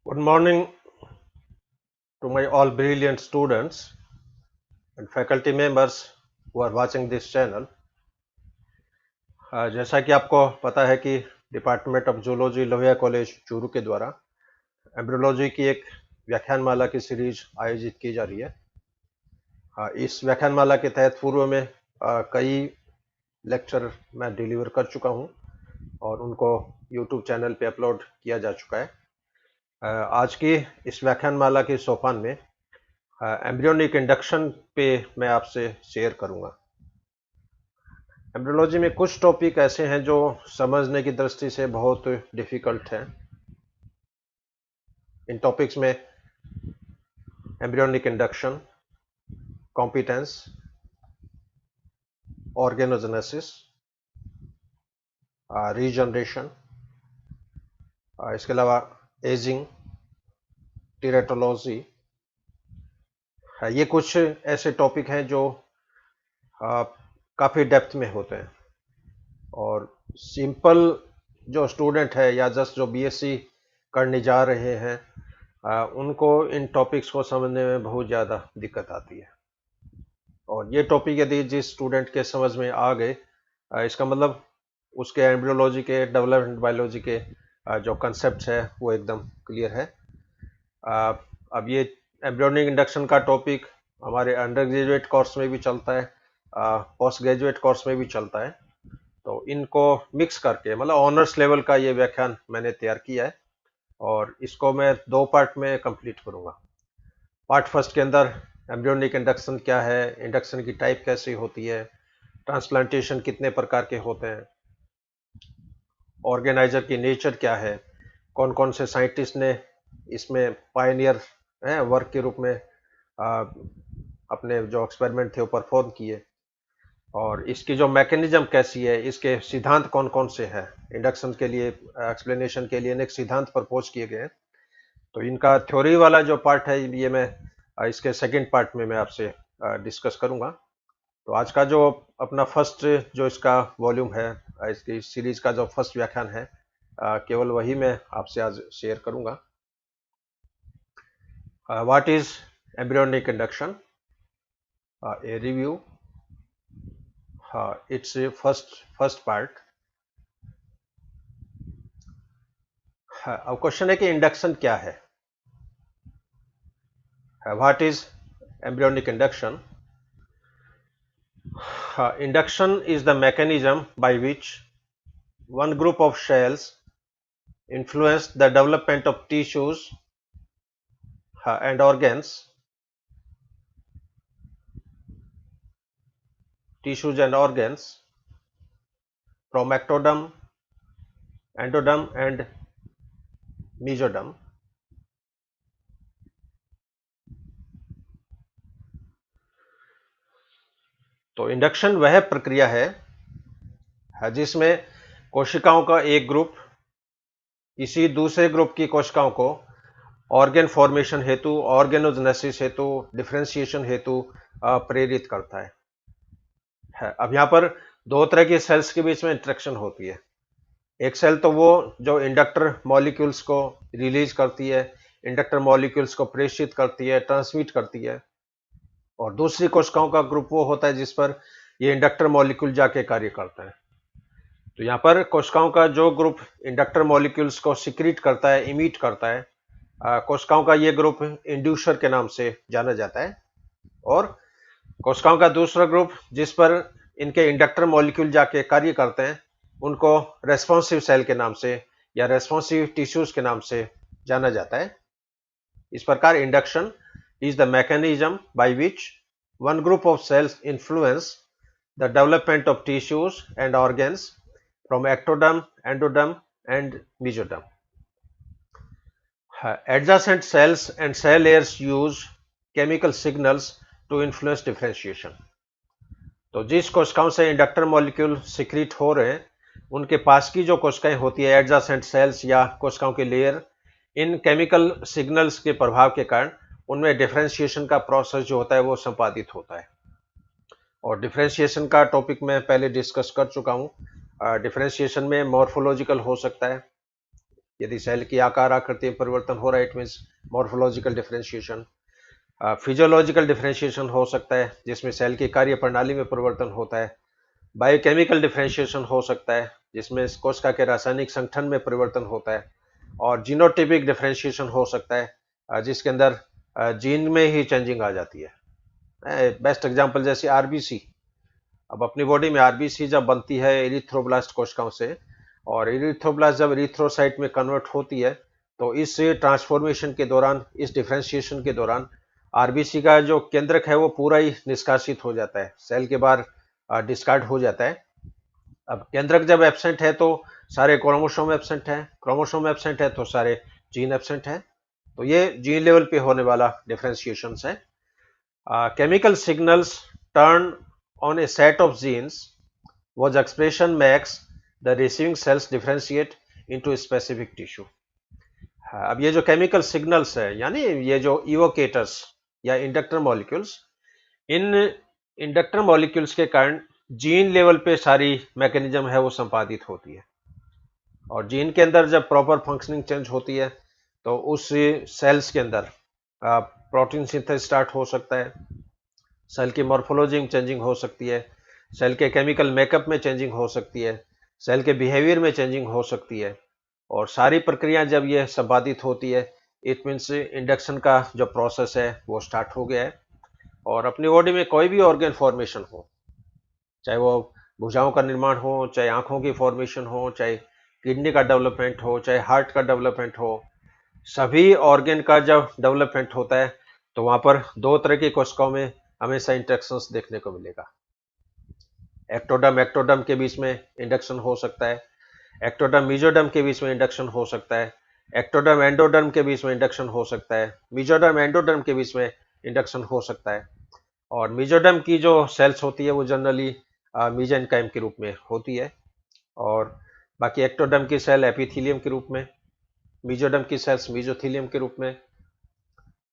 Good morning to my all brilliant students and faculty members who are watching this channel. जैसा कि आपको पता है कि department of zoology Lohia college Churu के द्वारा एम्ब्रियोलॉजी की एक व्याख्यानमाला की सीरीज आयोजित की जा रही है। इस व्याख्यानमाला के तहत पूर्व में कई लेक्चर मैं डिलीवर कर चुका हूं और उनको यूट्यूब चैनल पे अपलोड किया जा चुका है। आज की इस व्याख्यानमाला के सोपान में एम्ब्रियोनिक इंडक्शन पे मैं आपसे शेयर करूंगा। एम्ब्रियोलॉजी में कुछ टॉपिक ऐसे हैं जो समझने की दृष्टि से बहुत डिफिकल्ट हैं। इन टॉपिक्स में embryonic induction, competence, organogenesis, regeneration, इसके अलावा एजिंग, टीरेटोलॉजी, ये कुछ ऐसे टॉपिक हैं जो काफ़ी डेप्थ में होते हैं और सिंपल जो स्टूडेंट है या जस्ट जो बीएससी करने जा रहे हैं उनको इन टॉपिक्स को समझने में बहुत ज़्यादा दिक्कत आती है। और ये टॉपिक यदि जिस स्टूडेंट के समझ में आ गए इसका मतलब उसके एम्ब्रियोलॉजी के डेवलपमेंट बायोलॉजी के जो कंसेप्ट है वो एकदम क्लियर है। अब ये एम्ब्रियोनिक इंडक्शन का टॉपिक हमारे अंडर ग्रेजुएट कोर्स में भी चलता है, पोस्ट ग्रेजुएट कोर्स में भी चलता है। तो इनको मिक्स करके मतलब ऑनर्स लेवल का ये व्याख्यान मैंने तैयार किया है और इसको मैं दो पार्ट में कंप्लीट करूंगा। पार्ट फर्स्ट के अंदर एम्ब्रियोनिक इंडक्शन क्या है, इंडक्शन की टाइप कैसी होती है, ट्रांसप्लांटेशन कितने प्रकार के होते हैं, ऑर्गेनाइजर की नेचर क्या है, कौन कौन से साइंटिस्ट ने इसमें पायनियर वर्क के रूप में अपने जो एक्सपेरिमेंट थे वो परफॉर्म किए, और इसकी जो मैकेनिज्म कैसी है, इसके सिद्धांत कौन कौन से हैं। इंडक्शन के लिए एक्सप्लेनेशन के लिए अनेक सिद्धांत प्रपोज किए गए हैं। तो इनका थ्योरी वाला जो पार्ट है ये मैं इसके सेकंड पार्ट में मैं आपसे डिस्कस करूंगा। तो आज का जो अपना फर्स्ट जो इसका वॉल्यूम है, इसकी सीरीज का जो फर्स्ट व्याख्यान है, केवल वही मैं आपसे आज शेयर करूंगा। What is embryonic induction, a review, it's first part. अब क्वेश्चन है कि इंडक्शन क्या है। What is embryonic induction? Induction is the mechanism by which one group of cells influence the development of and organs from ectoderm, endoderm and mesoderm. तो induction वह प्रक्रिया है जिसमें कोशिकाओं का एक ग्रुप किसी दूसरे ग्रुप की कोशिकाओं को ऑर्गेन फॉर्मेशन हेतु, ऑर्गेनोजेनेसिस हेतु, डिफरेंशिएशन हेतु प्रेरित करता है। अब यहाँ पर दो तरह की सेल्स के बीच में इंटरेक्शन होती है। एक सेल तो वो जो इंडक्टर मॉलिक्यूल्स को रिलीज करती है, इंडक्टर मॉलिक्यूल्स को प्रेषित करती है, ट्रांसमिट करती है, और दूसरी कोशिकाओं का ग्रुप वो होता है जिस पर ये इंडक्टर मॉलिक्यूल जाके कार्य करता है। तो यहाँ पर कोशिकाओं का जो ग्रुप इंडक्टर मॉलिक्यूल्स को सिक्रीट करता है, इमिट करता है, कोशिकाओं का ये ग्रुप इंड्यूसर के नाम से जाना जाता है, और कोशिकाओं का दूसरा ग्रुप जिस पर इनके इंडक्टर मॉलिक्यूल जाके कार्य करते हैं उनको रेस्पॉन्सिव सेल के नाम से या रेस्पॉन्सिव टिश्यूज के नाम से जाना जाता है। इस प्रकार induction is the mechanism by which one group of cells influence the development of tissues and organs from ectoderm, endoderm and mesoderm. Adjacent cells and cell layers use chemical signals to influence differentiation. तो जिस कोशिकाओं से inductor molecule secrete हो रहे हैं उनके पास की जो कोशिकाएं होती है, एडजासेंट सेल्स या कोशिकाओं के लेयर, इन केमिकल सिग्नल्स के प्रभाव के कारण उनमें डिफरेंशिएशन का प्रोसेस जो होता है वो संपादित होता है। और डिफरेंशिएशन का टॉपिक मैं पहले डिस्कस कर चुका हूँ। डिफरेंशिएशन में मॉर्फोलॉजिकल हो सकता है, यदि सेल की आकार आकृति में परिवर्तन हो रहा है, it means morphological differentiation. Physiological differentiation हो सकता है जिसमें सेल की कार्य प्रणाली में परिवर्तन होता है। बायोकेमिकल डिफरेंशिएशन हो सकता है जिसमें कोशिका के रासायनिक संगठन में परिवर्तन होता है। और जीनोटाइपिक डिफरेंशिएशन हो सकता है जिसके अंदर जीन में ही चेंजिंग आ जाती है। बेस्ट एग्जांपल जैसे आरबीसी। अब अपनी बॉडी में आरबीसी जब बनती है एरिथ्रोब्लास्ट कोशिकाओं से, और एरिथ्रोब्लास्ट जब एरिथ्रोसाइट में कन्वर्ट होती है, तो इस ट्रांसफॉर्मेशन के दौरान, इस डिफरेंशिएशन के दौरान आरबीसी का जो केंद्रक है वो पूरा ही निष्कासित हो जाता है, सेल के बाहर डिस्कार्ड हो जाता है। अब केंद्रक जब एब्सेंट है तो सारे क्रोमोसोम एब्सेंट है, क्रोमोसोम एब्सेंट है तो सारे जीन एब्सेंट है। तो ये जीन लेवल पे होने वाला डिफरेंशिएशन है। chemical signals turned on a set of genes whose expression makes the receiving cells differentiate into a specific tissue। अब ये जो केमिकल सिग्नल्स है, यानी ये जो इवोकेटर्स या इंडक्टर मॉलिक्यूल्स, इन इंडक्टर मॉलिक्यूल्स के कारण जीन लेवल पे सारी मैकेनिज्म है वो संपादित होती है। और जीन के अंदर जब प्रॉपर फंक्शनिंग चेंज होती है तो उस सेल्स के अंदर प्रोटीन सिंथेसिस स्टार्ट हो सकता है, सेल की मॉर्फोलॉजी में चेंजिंग हो सकती है, सेल के केमिकल मेकअप में चेंजिंग हो सकती है, सेल के बिहेवियर में चेंजिंग हो सकती है। और सारी प्रक्रियाएं जब ये संपादित होती है, इट मीन्स इंडक्शन का जो प्रोसेस है वो स्टार्ट हो गया है। और अपनी बॉडी में कोई भी ऑर्गन फॉर्मेशन हो, चाहे वो भुजाओं का निर्माण हो, चाहे आंखों की फॉर्मेशन हो, चाहे किडनी का डेवलपमेंट हो, चाहे हार्ट का डेवलपमेंट हो, सभी ऑर्गन का जब डेवलपमेंट होता है तो वहां पर दो तरह की कोशिकाओं में हमेशा इंटरेक्शंस देखने को मिलेगा। एक्टोडर्म एक्टोडर्म के बीच में इंडक्शन हो सकता है, एक्टोडर्म मीजोडर्म के बीच में इंडक्शन हो सकता है, एक्टोडर्म एंडोडर्म के बीच में इंडक्शन हो सकता है, मीजोडर्म एंडोडर्म के बीच में इंडक्शन हो सकता है। और मीजोडर्म की जो सेल्स होती है वो जनरली मीजेनकाइम के रूप में होती है, और बाकी एक्टोडर्म की सेल एपिथीलियम के रूप में, मीजोडर्म की सेल्स मीजोथीलियम के रूप में,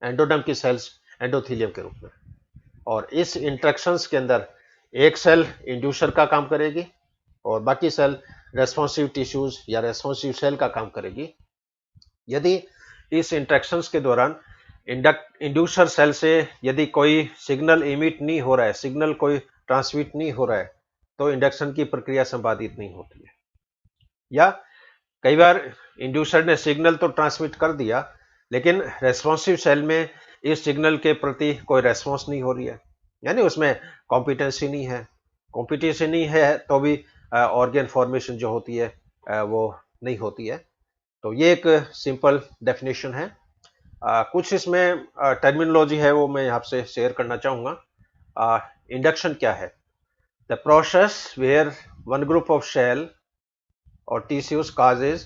एंडोडर्म की सेल्स एंडोथीलियम के रूप में। और इस इंटरेक्शंस के अंदर एक सेल इंड्यूसर का काम करेगी और बाकी सेल रेस्पॉन्सिव टिश्यूज या रेस्पॉन्सिव सेल का काम करेगी। यदि इस इंटरेक्शंस के दौरान इंड्यूसर सेल से यदि कोई सिग्नल इमिट नहीं हो रहा है, सिग्नल कोई ट्रांसमिट नहीं हो रहा है, तो इंडक्शन की प्रक्रिया संपादित नहीं होती है। या कई बार इंड्यूसर ने सिग्नल तो ट्रांसमिट कर दिया, लेकिन रेस्पॉन्सिव सेल में इस सिग्नल के प्रति कोई रेस्पॉन्स नहीं हो रही है, यानी उसमें कॉम्पिटेंसी नहीं है। कॉम्पिटेंसी नहीं है तो भी ऑर्गन फॉर्मेशन जो होती है वो नहीं होती है। तो ये एक सिंपल डेफिनेशन है। कुछ इसमें टर्मिनोलॉजी है वो मैं आपसे शेयर करना चाहूँगा। इंडक्शन क्या है? The process where one group of cell or tissues causes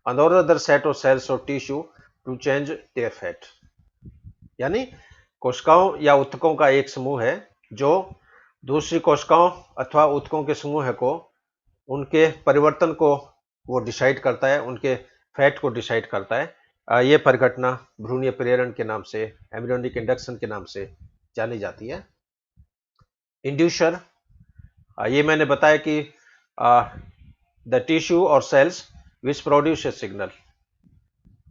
another set of cells or tissue to change their fate। यानी कोशिकाओं या ऊतकों का एक समूह है जो दूसरी कोशिकाओं अथवा ऊतकों के समूह को, उनके परिवर्तन को वो डिसाइड करता है, उनके फैट को डिसाइड करता है। ये परिघटना भ्रूणीय प्रेरण के नाम से, एम्ब्रियोनिक इंडक्शन के नाम से जानी जाती है। इंड्यूसर, ये मैंने बताया कि द टिश्यू और cells which produce a signal,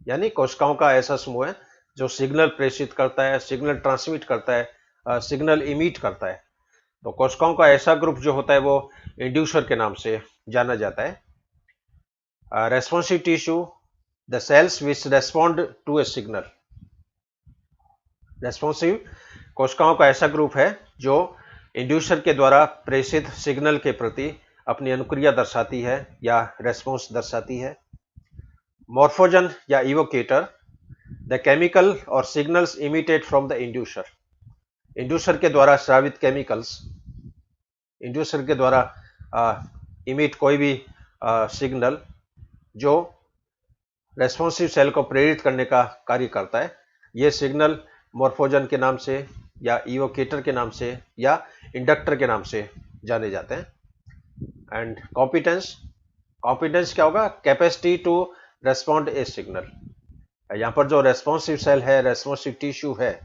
यानी कोशिकाओं का ऐसा समूह है जो सिग्नल प्रेषित करता है, सिग्नल ट्रांसमिट करता है, सिग्नल इमिट करता है। तो कोशिकाओं का ऐसा ग्रुप जो होता है वो इंड्यूसर के नाम से जाना जाता है। Responsive tissue, the cells which respond to a signal. Responsive कोशिकाओं का ऐसा ग्रुप है जो इंड्यूसर के द्वारा प्रेषित सिग्नल के प्रति अपनी अनुक्रिया दर्शाती है या रेस्पॉन्स दर्शाती है। मॉर्फोजन या इवोकेटर, द केमिकल और signals emitted from the inducer. Inducer के द्वारा स्रावित केमिकल्स, इंड्यूसर के द्वारा इमिट कोई भी सिग्नल जो रेस्पॉन्सिव सेल को प्रेरित करने का कार्य करता है, ये सिग्नल मॉर्फोजन के नाम से या इवोकेटर के नाम से या इंडक्टर के नाम से जाने जाते हैं। एंड कॉम्पिटेंस, कॉम्पिटेंस क्या होगा? Capacity to respond a signal. यहाँ पर जो रेस्पॉन्सिव सेल है, रेस्पॉन्सिव टिश्यू है,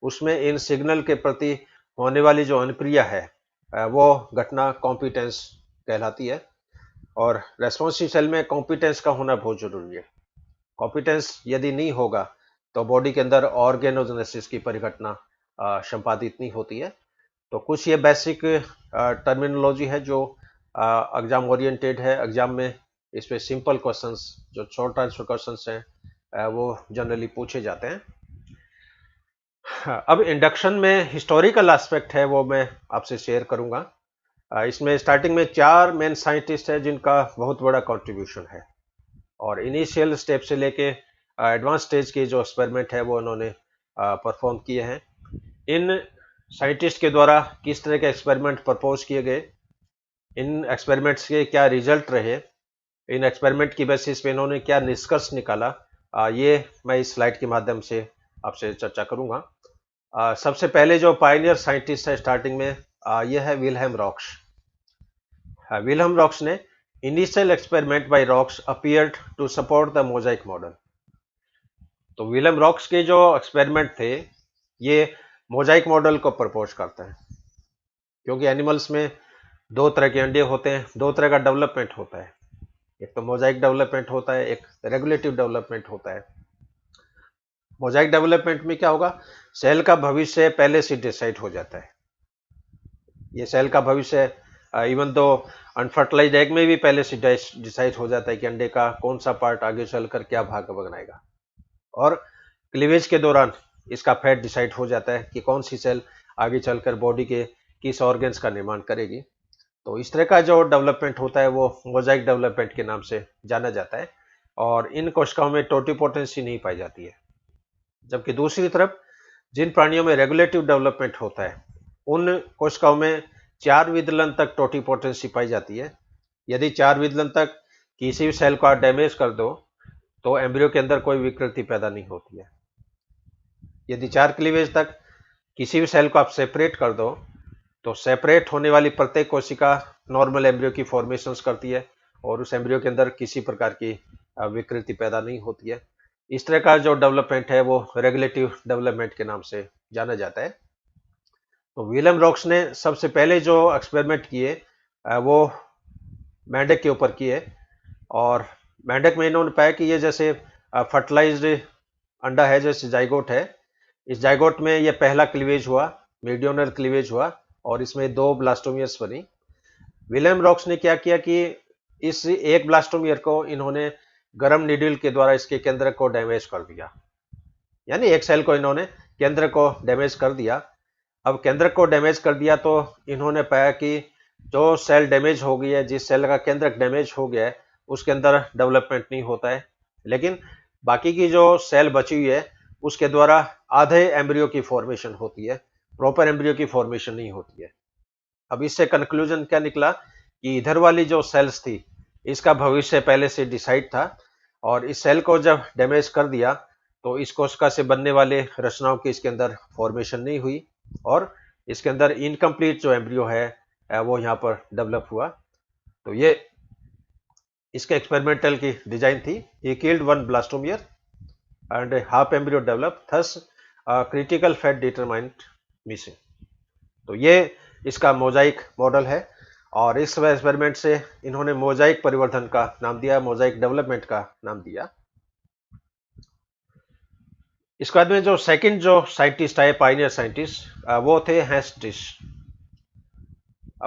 उसमें इन सिग्नल के प्रति होने वाली जो अनुक्रिया है वो घटना कॉम्पिटेंस कहलाती है। और रेस्पॉन्सिव सेल में कॉम्पिटेंस का होना बहुत जरूरी है। कॉम्पिटेंस यदि नहीं होगा तो बॉडी के अंदर ऑर्गेनोजेनेसिस की परिघटना संपादित नहीं होती है। तो कुछ ये बेसिक टर्मिनोलॉजी है जो एग्जाम ओरिएंटेड है। एग्जाम में इस पे सिंपल क्वेश्चंस जो शॉर्ट आंसर क्वेश्चंस हैं वो जनरली पूछे जाते हैं। अब इंडक्शन में हिस्टोरिकल एस्पेक्ट है वो मैं आपसे शेयर करूंगा। इसमें स्टार्टिंग में 4 मेन साइंटिस्ट हैं जिनका बहुत बड़ा कंट्रीब्यूशन है, और इनिशियल स्टेप से लेके एडवांस स्टेज के जो एक्सपेरिमेंट है वो उन्होंने परफॉर्म किए हैं। इन साइंटिस्ट के द्वारा किस तरह के एक्सपेरिमेंट प्रपोज किए गए, इन एक्सपेरिमेंट्स के क्या रिजल्ट रहे, इन एक्सपेरिमेंट की बेसिस पे इन्होंने क्या निष्कर्ष निकाला, ये मैं इस स्लाइड के माध्यम से आपसे चर्चा करूंगा। सबसे पहले जो पायनियर साइंटिस्ट है स्टार्टिंग में ये है विल्हेम रॉक्स। विल्हेम रॉक्स ने initial experiment by Roux appeared to support the mosaic model. तो विल्हेम रॉक्स के जो एक्सपेरिमेंट थे ये मोजाइक मॉडल को प्रपोज करते हैं, क्योंकि एनिमल्स में 2 तरह के अंडे होते हैं, 2 तरह का डेवलपमेंट होता है। एक तो मोजाइक डेवलपमेंट होता है, एक रेगुलेटिव डेवलपमेंट होता है। मोजाइक डेवलपमेंट में क्या होगा, सेल का भविष्य पहले से डिसाइड हो जाता है। ये सेल का भविष्य इवन तो अनफर्टिलाइज्ड एग में भी पहले से डिसाइड हो जाता है कि अंडे का कौन सा पार्ट आगे चलकर क्या भाग बनाएगा, और क्लीवेज के दौरान इसका फैट डिसाइड हो जाता है कि कौन सी सेल आगे चलकर बॉडी के किस ऑर्गन्स का निर्माण करेगी। तो इस तरह का जो डेवलपमेंट होता है वो मोजाइक डेवलपमेंट के नाम से जाना जाता है, और इन कोशिकाओं में टोटिपोटेंसी नहीं पाई जाती है। जबकि दूसरी तरफ जिन प्राणियों में रेगुलेटिव डेवलपमेंट होता है उन कोशिकाओं में 4 विदलन तक टोटिपोटेंसी पाई जाती है। यदि 4 विदलन तक किसी भी सेल को आप डैमेज कर दो तो एम्ब्रियो के अंदर कोई विकृति पैदा नहीं होती है। यदि 4 क्लीवेज तक किसी भी सेल को आप सेपरेट कर दो तो सेपरेट होने वाली प्रत्येक कोशिका नॉर्मल एम्ब्रियो की फॉर्मेशंस करती है, और उस एम्ब्रियो के अंदर किसी प्रकार की विकृति पैदा नहीं होती है। इस तरह का जो डेवलपमेंट है वो रेगुलेटिव डेवलपमेंट के नाम से जाना जाता है। तो विलियम रॉक्स ने सबसे पहले जो एक्सपेरिमेंट किए वो मेंढक के ऊपर किए, और मेंढक में इन्होंने पाया कि ये जैसे फर्टिलाइज्ड अंडा है, जैसे जाइगोट है, इस जाइगोट में ये पहला क्लीवेज हुआ, मीडियोनल क्लीवेज हुआ, और इसमें 2 ब्लास्टोमियर्स बनी। विलियम रॉक्स ने क्या किया कि इस एक ब्लास्टोमियर को इन्होंने गर्म नीडल के द्वारा इसके केंद्र को डैमेज कर दिया, यानी एक सेल को इन्होंने केंद्र को डैमेज कर दिया। अब केंद्र को डैमेज कर दिया तो इन्होंने पाया कि जो सेल डैमेज हो गई है, जिस सेल का केंद्र डैमेज हो गया है उसके अंदर डेवलपमेंट नहीं होता है, लेकिन बाकी की जो सेल बची हुई है उसके द्वारा आधे एम्ब्रियो की फॉर्मेशन होती है, प्रॉपर एम्ब्रियो की फॉर्मेशन नहीं होती है। अब इससे कंक्लूजन क्या निकला कि इधर वाली जो सेल्स थी इसका भविष्य पहले से डिसाइड था, और इस सेल को जब डैमेज कर दिया तो इस कोशिका से बनने वाले रचनाओं की इसके अंदर फॉर्मेशन नहीं हुई, और इसके अंदर इनकम्प्लीट जो एम्ब्रियो है वो यहाँ पर डेवलप हुआ। तो ये इसके एक्सपेरिमेंटल की डिजाइन थी। He killed 1 blastomere and half embryo develop, thus critical fat determined missing. तो ये इसका मोजाइक मॉडल है, और इस एक्सपेरिमेंट से इन्होंने मोजाइक परिवर्धन का नाम दिया, मोजाइक डेवलपमेंट का नाम दिया। इसके बाद में जो सेकंड जो साइंटिस्ट आए, पायनियर साइंटिस्ट, वो थे हेंस्ट्रिश।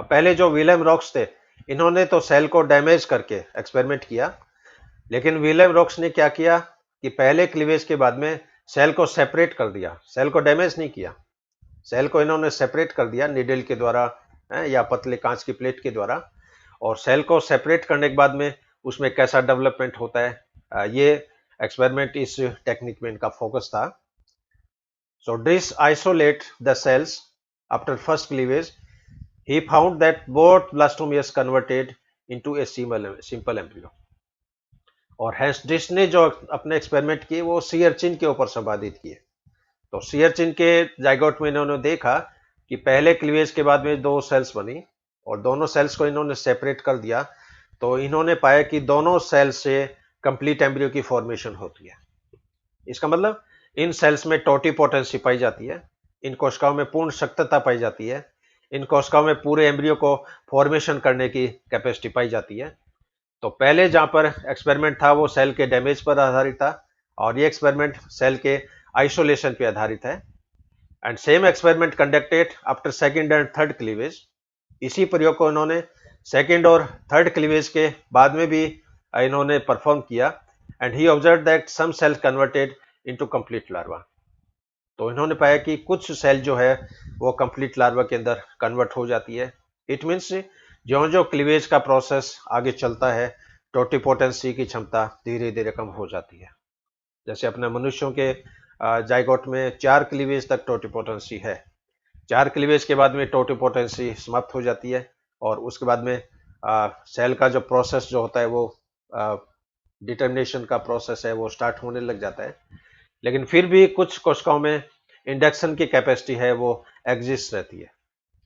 पहले जो विलियम रॉक्स थे इन्होंने तो सेल को डैमेज करके एक्सपेरिमेंट किया, लेकिन विलियम रॉक्स ने क्या किया कि पहले क्लीवेज के बाद में सेल को सेपरेट कर दिया, सेल को डैमेज नहीं किया, सेल को इन्होंने सेपरेट कर दिया नीडल के द्वारा या पतले कांच की प्लेट के द्वारा, और सेल को सेपरेट करने के बाद में उसमें कैसा डेवलपमेंट होता है ये एक्सपेरिमेंट इस टेक्निक में इनका फोकस था। So this isolate the cells after first cleavage, he found that both blastomeres converted into a simple embryo। और हेंस्ट्रिश ने जो अपने एक्सपेरिमेंट किए वो सी अर्चिन के ऊपर संपादित किए। तो सी अर्चिन के जाइगोट में इन्होंने देखा कि पहले क्लीवेज के बाद में 2 सेल्स बनी, और दोनों सेल्स को इन्होंने सेपरेट कर दिया, तो इन्होंने पाया कि दोनों सेल्स से कंप्लीट एम्ब्रियो की फॉर्मेशन होती है। इसका मतलब इन सेल्स में टोटिपोटेंसी पाई जाती है, इन कोशिकाओं में पूर्ण शक्तता पाई जाती है, इन कोशिकाओं में पूरे एम्ब्रियो को फॉर्मेशन करने की कैपेसिटी पाई जाती है। तो पहले जहां पर एक्सपेरिमेंट था वो सेल के डैमेज पर आधारित था, और ये एक्सपेरिमेंट सेल के आइसोलेशन पे आधारित है। And same experiment conducted after second and third cleavage. इसी प्रयोग को इन्होंने सेकंड और थर्ड क्लीवेज के बाद में भी इन्होंने परफॉर्म किया। And he observe that some cell converted into complete larva. तो इन्होंने पाया कि कुछ सेल जो है वो कंप्लीट लार्वा के अंदर कन्वर्ट हो जाती है। इट मीन्स जो जो क्लीवेज का प्रोसेस आगे चलता है, टोटिपोटेंसी की क्षमता धीरे धीरे कम हो जाती है। जैसे अपने मनुष्यों के जाइगोट में 4 क्लीवेज तक टोटिपोटेंसी है। 4 क्लीवेज के बाद में टोटिपोटेंसी समाप्त हो जाती है, और उसके बाद में सेल का जो प्रोसेस जो होता है वो डिटर्मिनेशन का प्रोसेस है वो स्टार्ट होने लग जाता है। लेकिन फिर भी कुछ कोशिकाओं में इंडक्शन की कैपेसिटी है वो एग्जिस्ट रहती है,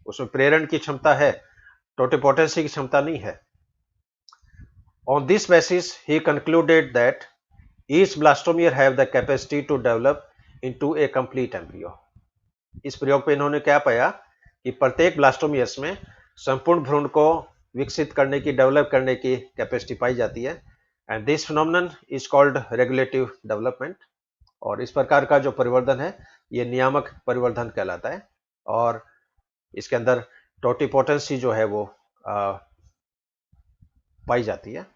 उसमें प्रेरण की क्षमता है, टोटिपोटेंसी की क्षमता नहीं है। On this basis he concluded that each blastomere have the capacity to develop into a complete embryo. इस प्रयोग पे इन्होंने क्या पाया कि प्रत्येक ब्लास्टोमियर्स में संपूर्ण भ्रूण को विकसित करने की, डेवलप करने की कैपेसिटी पाई जाती है। And this phenomenon is called regulative development. और इस प्रकार का जो परिवर्धन है ये नियामक परिवर्धन कहलाता है, और इसके अंदर टोटिपोटेंसी जो है वो पाई जाती है।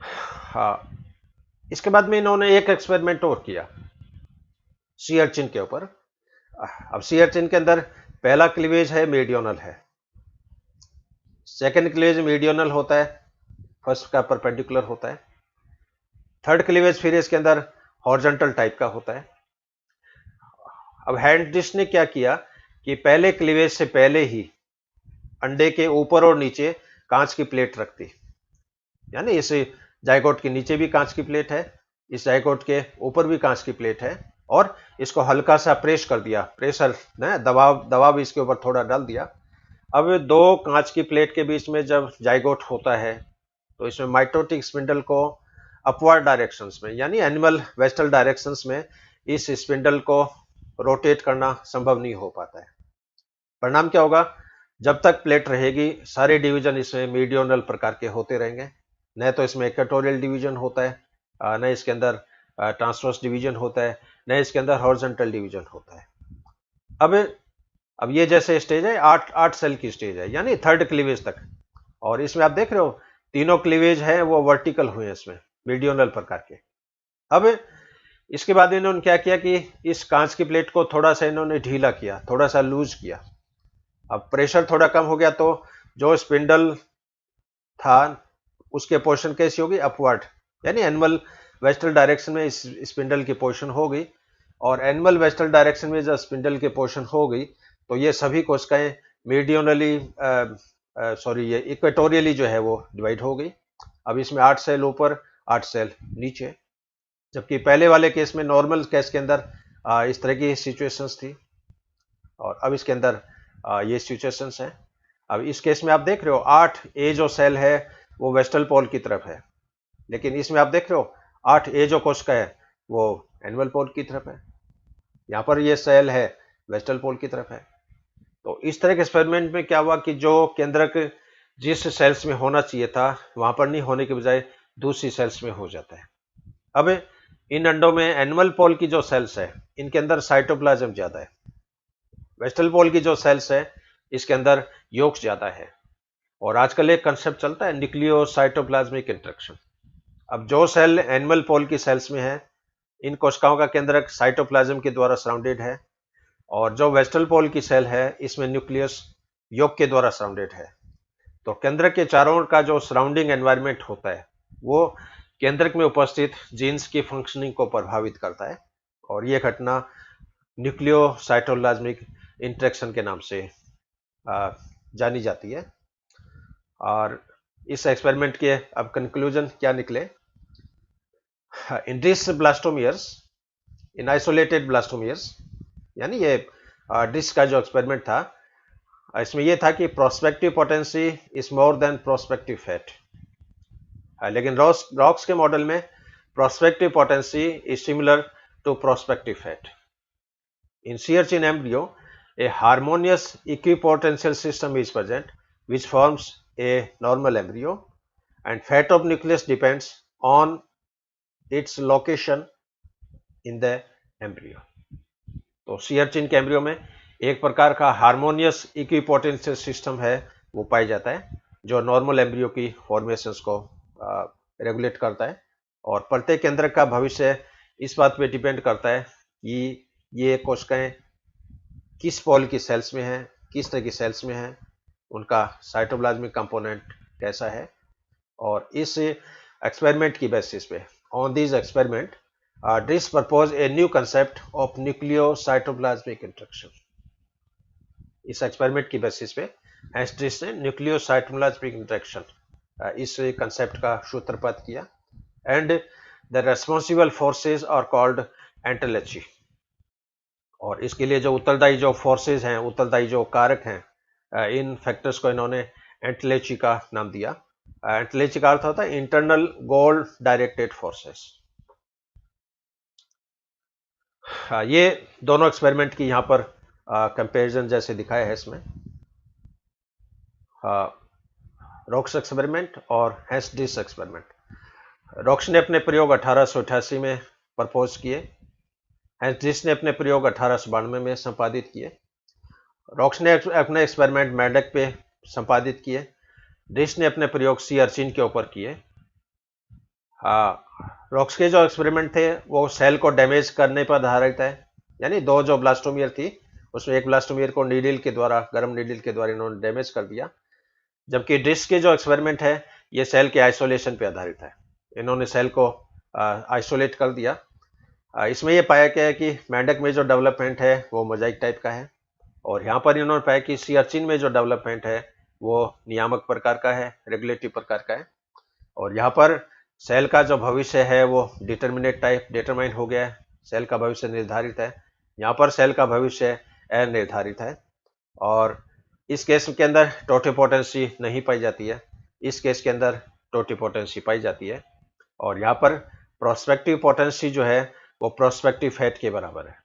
हाँ, इसके बाद में इन्होंने एक एक्सपेरिमेंट और किया सी अर्चिन के ऊपर। अब सी अर्चिन के अंदर पहला क्लीवेज है मीडियोनल है, सेकंड क्लीवेज मीडियोनल होता है, फर्स्ट का परपेंडिकुलर होता है, थर्ड क्लीवेज फिर इसके अंदर हॉरिजॉन्टल टाइप का होता है। अब हेनरिच ने क्या किया कि पहले क्लीवेज से पहले ही अंडे के ऊपर और नीचे कांच की प्लेट रख दी, यानी इस जाइगोट के नीचे भी कांच की प्लेट है, इस जाइगोट के ऊपर भी कांच की प्लेट है, और इसको हल्का सा प्रेस कर दिया, प्रेशर दबाव इसके ऊपर थोड़ा डाल दिया। अब दो कांच की प्लेट के बीच में जब जाइगोट होता है तो इसमें माइटोटिक स्पिंडल को अपवर्ड डायरेक्शंस में, यानी एनिमल वेस्टल डायरेक्शंस में इस स्पिंडल को रोटेट करना संभव नहीं हो पाता है। परिणाम क्या होगा, जब तक प्लेट रहेगी सारे डिवीजन इसमें मीडियोनल प्रकार के होते रहेंगे, न तो इसमें इक्वेटोरियल डिवीजन होता है, न इसके अंदर ट्रांसवर्स डिवीजन होता है, न इसके अंदर हॉरिजॉन्टल डिवीजन होता है। अब ये जैसे स्टेज है 8 सेल की स्टेज है, यानी थर्ड क्लीवेज तक, और इसमें आप देख रहे हो तीनों क्लीवेज हैं वो वर्टिकल हुए हैं इसमें, मीडियोनल प्रकार के। अब इसके बाद इन्होंने क्या किया कि इस कांच की प्लेट को थोड़ा सा इन्होंने ढीला किया, थोड़ा सा लूज किया। अब प्रेशर थोड़ा कम हो गया तो जो स्पिंडल था उसके पोजीशन कैसी होगी, अपवर्ड, यानी एनिमल वेस्टल डायरेक्शन में इस स्पिंडल की पोजीशन हो गई, और एनिमल वेस्टल डायरेक्शन में जब स्पिंडल की पोजीशन हो गई तो ये सभी कोशिकाएं मीडियोनली ये इक्वेटोरियली जो है वो डिवाइड हो गई। अब इसमें 8 सेल ऊपर 8 सेल नीचे, जबकि पहले वाले केस में, नॉर्मल केस के अंदर इस तरह की सिचुएशंस थी, और अब इसके अंदर ये सिचुएशंस हैं। अब इस केस में आप देख रहे हो 8 ए जो सेल है वो वेस्टल पोल की तरफ है, लेकिन इसमें आप देख रहे हो 8 ए जो कोशिका है वो एनिमल पोल की तरफ है, यहाँ पर ये सेल है वेस्टल पोल की तरफ है। तो इस तरह के एक्सपेरिमेंट में क्या हुआ कि जो केंद्रक जिस सेल्स में होना चाहिए था वहां पर नहीं होने के बजाय दूसरी सेल्स में हो जाता है। अब इन अंडों में एनिमल पोल की जो सेल्स है इनके अंदर साइटोप्लाज्म ज्यादा है, वेस्टल पोल की जो सेल्स है इसके अंदर यॉक्स ज्यादा है, और आजकल एक कंसेप्ट चलता है न्यूक्लियो साइटोप्लाज्मिक इंटरेक्शन। अब जो सेल एनिमल पोल की सेल्स में है इन कोशिकाओं का केंद्रक साइटोप्लाज्म के द्वारा सराउंडेड है, और जो वेस्टल पोल की सेल है इसमें न्यूक्लियस यॉक के द्वारा सराउंडेड है। तो केंद्रक के चारों ओर का जो सराउंडिंग एनवायरनमेंट होता है वो केंद्रक में उपस्थित जीन्स की फंक्शनिंग को प्रभावित करता है, और यह घटना न्यूक्लियो साइटोप्लाज्मिक इंटरेक्शन के नाम से जानी जाती है। और इस एक्सपेरिमेंट के अब कंक्लूजन क्या निकले, in this blastomeres, in isolated blastomeres, यानी ये डिस का जो एक्सपेरिमेंट था इसमें यह था कि prospective potency is more than prospective fate, लेकिन रॉक्स के मॉडल में prospective potency is similar to prospective fate. In sea urchin embryo, a harmonious equipotential system is present which forms a normal embryo, and fate of nucleus depends on its location in the embryo. तो sea urchin के embryo में एक प्रकार का harmonious equipotential system है, वो पाया जाता है, जो नॉर्मल एम्ब्रियो की फॉर्मेशंस को रेगुलेट करता है। और प्रत्येक केंद्र का भविष्य इस बात पे डिपेंड करता है कि ये कोशिकाएं किस पॉल की सेल्स में हैं, किस तरह की सेल्स में हैं, उनका साइटोप्लाज्मिक कंपोनेंट कैसा है। और इस एक्सपेरिमेंट की बेसिस पे, on this experiment, Driss proposed a new concept of nucleocytoplasmic interaction. इस एक्सपेरिमेंट की बेसिस पे Driss ने न्यूक्लियोसाइटोप्लाज्मिक इंटरेक्शन इस कंसेप्ट का सूत्रपात किया। And the responsible forces are called entelechy. और इसके लिए जो उत्तरदायी जो फोर्सेज हैं, उत्तरदायी जो कारक हैं, इन फैक्टर्स को इन्होंने एंटेलेची का नाम दिया। एंटेलेची का अर्थ होता है इंटरनल गोल डायरेक्टेड फोर्सेस। ये दोनों एक्सपेरिमेंट की यहाँ पर कंपैरिजन जैसे दिखाया है इसमें, रॉक्स एक्सपेरिमेंट और हेस्ट-ड्रिस एक्सपेरिमेंट। रॉक्स ने अपने प्रयोग 1888 में प्रपोज किए, हेस्ट-ड्रिस ने अपने प्रयोग 1892 में संपादित किए। रॉक्स ने अपने एक्सपेरिमेंट मेंढक पे संपादित किए, ड्रिस ने अपने प्रयोग सी अर्चिन के ऊपर किए। रॉक्स के जो एक्सपेरिमेंट थे वो सेल को डैमेज करने पर आधारित है, यानी दो जो ब्लास्टोमियर थी उसमें एक ब्लास्टोमियर को नीडल के द्वारा, गर्म नीडल के द्वारा इन्होंने डैमेज कर दिया। जबकि ड्रिस के जो एक्सपेरिमेंट है ये सेल के आइसोलेशन पे आधारित है, इन्होंने सेल को आइसोलेट कर दिया। इसमें यह पाया गया है कि मेंढक में जो डेवलपमेंट है वो मोजाइक टाइप का है, और यहाँ पर इन्होंने पाया कि सी अर्चिन में जो डेवलपमेंट है वो नियामक प्रकार का है, रेगुलेटिव प्रकार का है। और यहाँ पर सेल का जो भविष्य है वो डिटर्मिनेट टाइप, डिटरमाइन हो गया है, सेल का भविष्य निर्धारित है। यहाँ पर सेल का भविष्य अनिर्धारित है। और इस केस के अंदर टोटिपोटेंसी नहीं पाई जाती है, इस केस के अंदर टोटिपोटेंसी पाई जाती है। और यहाँ पर प्रोस्पेक्टिव पोटेंसी जो है वो प्रोस्पेक्टिव फैट के बराबर है,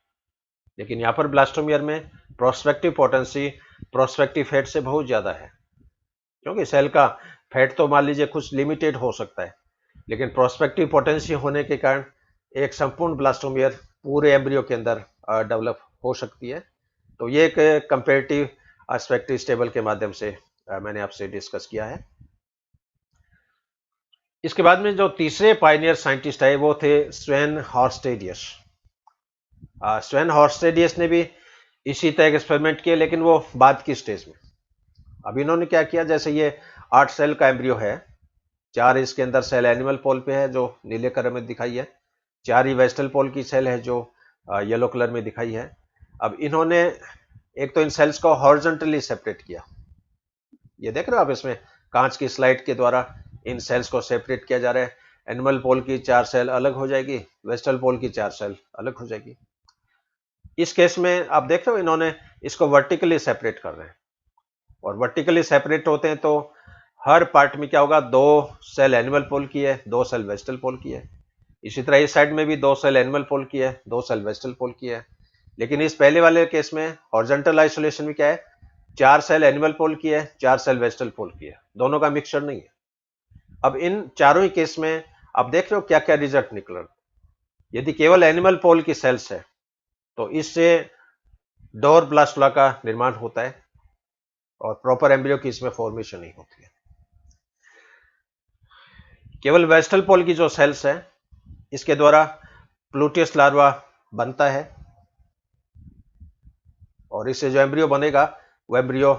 लेकिन यहाँ पर ब्लास्टोमियर में प्रोस्पेक्टिव पोटेंसी प्रोस्पेक्टिव फैट से बहुत ज़्यादा है, क्योंकि सेल का फैट तो मान लीजिए कुछ लिमिटेड हो सकता है, लेकिन प्रोस्पेक्टिव पोटेंसी होने के कारण एक संपूर्ण ब्लास्टोमियर पूरे एम्ब्रियो के अंदर डेवलप हो सकती है। तो ये एक कंपेरेटिव एस्पेक्टिव टेबल के माध्यम से मैंने आपसे डिस्कस किया है। इसके बाद में जो तीसरे पायनियर साइंटिस्ट आए वो थे स्वेन हॉर्स्टेडियस। स्वेन हॉर्स्टेडियस ने भी इसी तरह के एक्सपेरिमेंट किए, लेकिन वो बाद की स्टेज में। अब इन्होंने क्या किया, जैसे ये 8 सेल का एम्ब्रियो है, 4 इसके अंदर सेल एनिमल पोल पे है जो नीले कलर में दिखाई है, 4 ही वेस्टल पोल की सेल है जो येलो कलर में दिखाई है। अब इन्होंने एक तो इन सेल्स को हॉरिजॉन्टली सेपरेट किया, ये देख रहे हो आप, इसमें कांच की स्लाइड के द्वारा इन सेल्स को सेपरेट किया जा रहा है। एनिमल पोल की 4 सेल अलग हो जाएगी, वेस्टल पोल की 4 सेल अलग हो जाएगी। इस केस में आप देख रहे हो इन्होंने इसको वर्टिकली सेपरेट कर रहे हैं, और वर्टिकली सेपरेट होते हैं तो हर पार्ट में क्या होगा, 2 सेल एनिमल पोल की है, 2 सेल वेस्टल पोल की है। इसी तरह इस साइड में भी 2 सेल एनिमल पोल की है, 2 सेल वेस्टल पोल की है। लेकिन इस पहले वाले केस में हॉरिजॉन्टल आइसोलेशन में क्या है, 4 सेल एनिमल पोल की है, 4 सेल वेस्टल पोल की है, दोनों का मिक्सचर नहीं है। अब इन चारों ही केस में आप देख रहे हो क्या क्या रिजल्ट निकल। यदि केवल एनिमल पोल की सेल्स है तो इससे डोर ब्लास्टुला का निर्माण होता है और प्रॉपर एम्ब्रियो की इसमें फॉर्मेशन नहीं होती है। केवल वेस्टल पोल की जो सेल्स है इसके द्वारा प्लूटियस लार्वा बनता है, और इससे जो एम्ब्रियो बनेगा वो एम्ब्रियो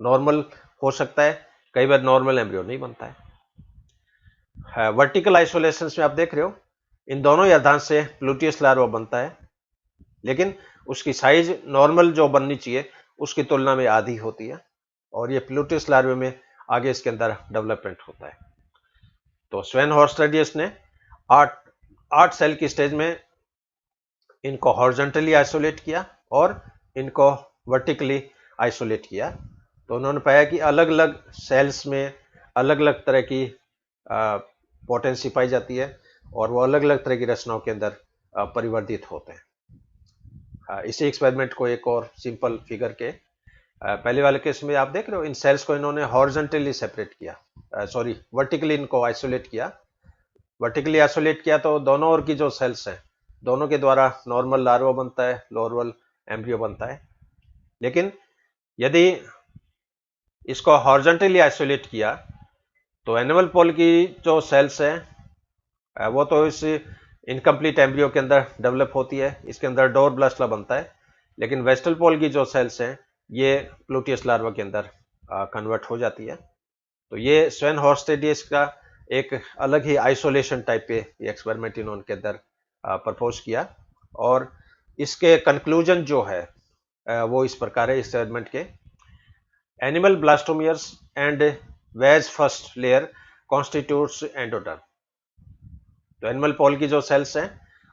नॉर्मल हो सकता है, कई बार नॉर्मल एम्ब्रियो नहीं बनता है। वर्टिकल आइसोलेशन में आप देख रहे हो इन दोनों ही अर्धांश से प्लूटियस लार्वा बनता है, लेकिन उसकी साइज नॉर्मल जो बननी चाहिए उसकी तुलना में आधी होती है, और ये प्लूटियस लार्वे में आगे इसके अंदर डेवलपमेंट होता है। तो स्वेन हॉर्स्टेडियस ने 8 सेल की स्टेज में इनको हॉरिजॉन्टली आइसोलेट किया और इनको वर्टिकली आइसोलेट किया। तो उन्होंने पाया कि अलग अलग सेल्स में अलग अलग तरह की पोटेंसी पाई जाती है, और वो अलग अलग तरह की रचनाओं के अंदर परिवर्तित होते हैं। इसी एक्सपेरिमेंट को एक और सिंपल फिगर के पहले वाले केस में आप देख रहे हो इन सेल्स को इन्होंने हॉरिजॉन्टली सेपरेट किया, सॉरी वर्टिकली इनको आइसोलेट किया। वर्टिकली आइसोलेट किया तो दोनों ओर की जो सेल्स हैं दोनों के द्वारा नॉर्मल लार्वा बनता है, नॉर्मल एम्ब्रियो बनता है। लेकिन यदि इसको हॉरिजॉन्टली आइसोलेट किया तो एनिमल पॉल की जो सेल्स हैं वो तो इस इनकम्प्लीट एम्ब्रियो के अंदर डेवलप होती है, इसके अंदर डोर ब्लास्टला बनता है। लेकिन वेस्टल पॉल की जो सेल्स हैं ये प्लूटियस लार्वा के अंदर कन्वर्ट हो जाती है। तो ये स्वेन हॉर्स्टेडियस का एक अलग ही आइसोलेशन टाइप पे ये एक्सपेरिमेंट इन्होंने के अंदर प्रपोज किया। और इसके कंक्लूजन जो है वो इस प्रकार है एक्सपेरिमेंट के। Animal blastomeres and ways first layer constitutes endoderm. तो एनिमल पॉल की जो सेल्स हैं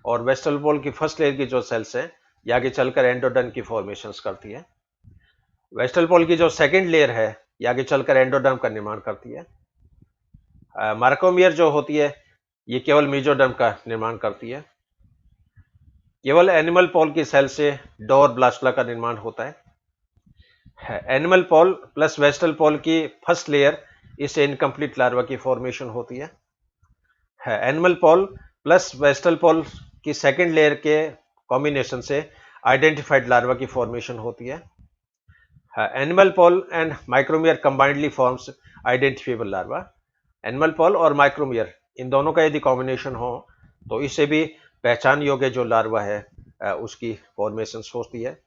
और वेस्टल पॉल की फर्स्ट लेयर की जो सेल्स हैं ये आगे चलकर एंडोडर्म की फॉर्मेशंस करती है। वेस्टल पॉल की जो सेकंड लेयर है ये आगे चलकर एंडोडर्म का निर्माण करती है। मार्कोमियर जो होती है ये केवल मीजोडर्म का निर्माण करती है। केवल एनिमल पॉल की सेल से डोर ब्लास्टला का निर्माण होता है। Animal pole plus vegetal pole की फर्स्ट लेयर इससे इनकम्प्लीट लार्वा की फॉर्मेशन होती है। Animal pole plus vegetal pole की सेकंड लेयर के कॉम्बिनेशन से आइडेंटिफाइड लार्वा की फॉर्मेशन होती है। Animal pole and micromere combinedly forms identifiable larva. Animal pole और माइक्रोमियर इन दोनों का यदि कॉम्बिनेशन हो तो इससे भी पहचान योग्य जो लार्वा है उसकी फॉर्मेशन होती है।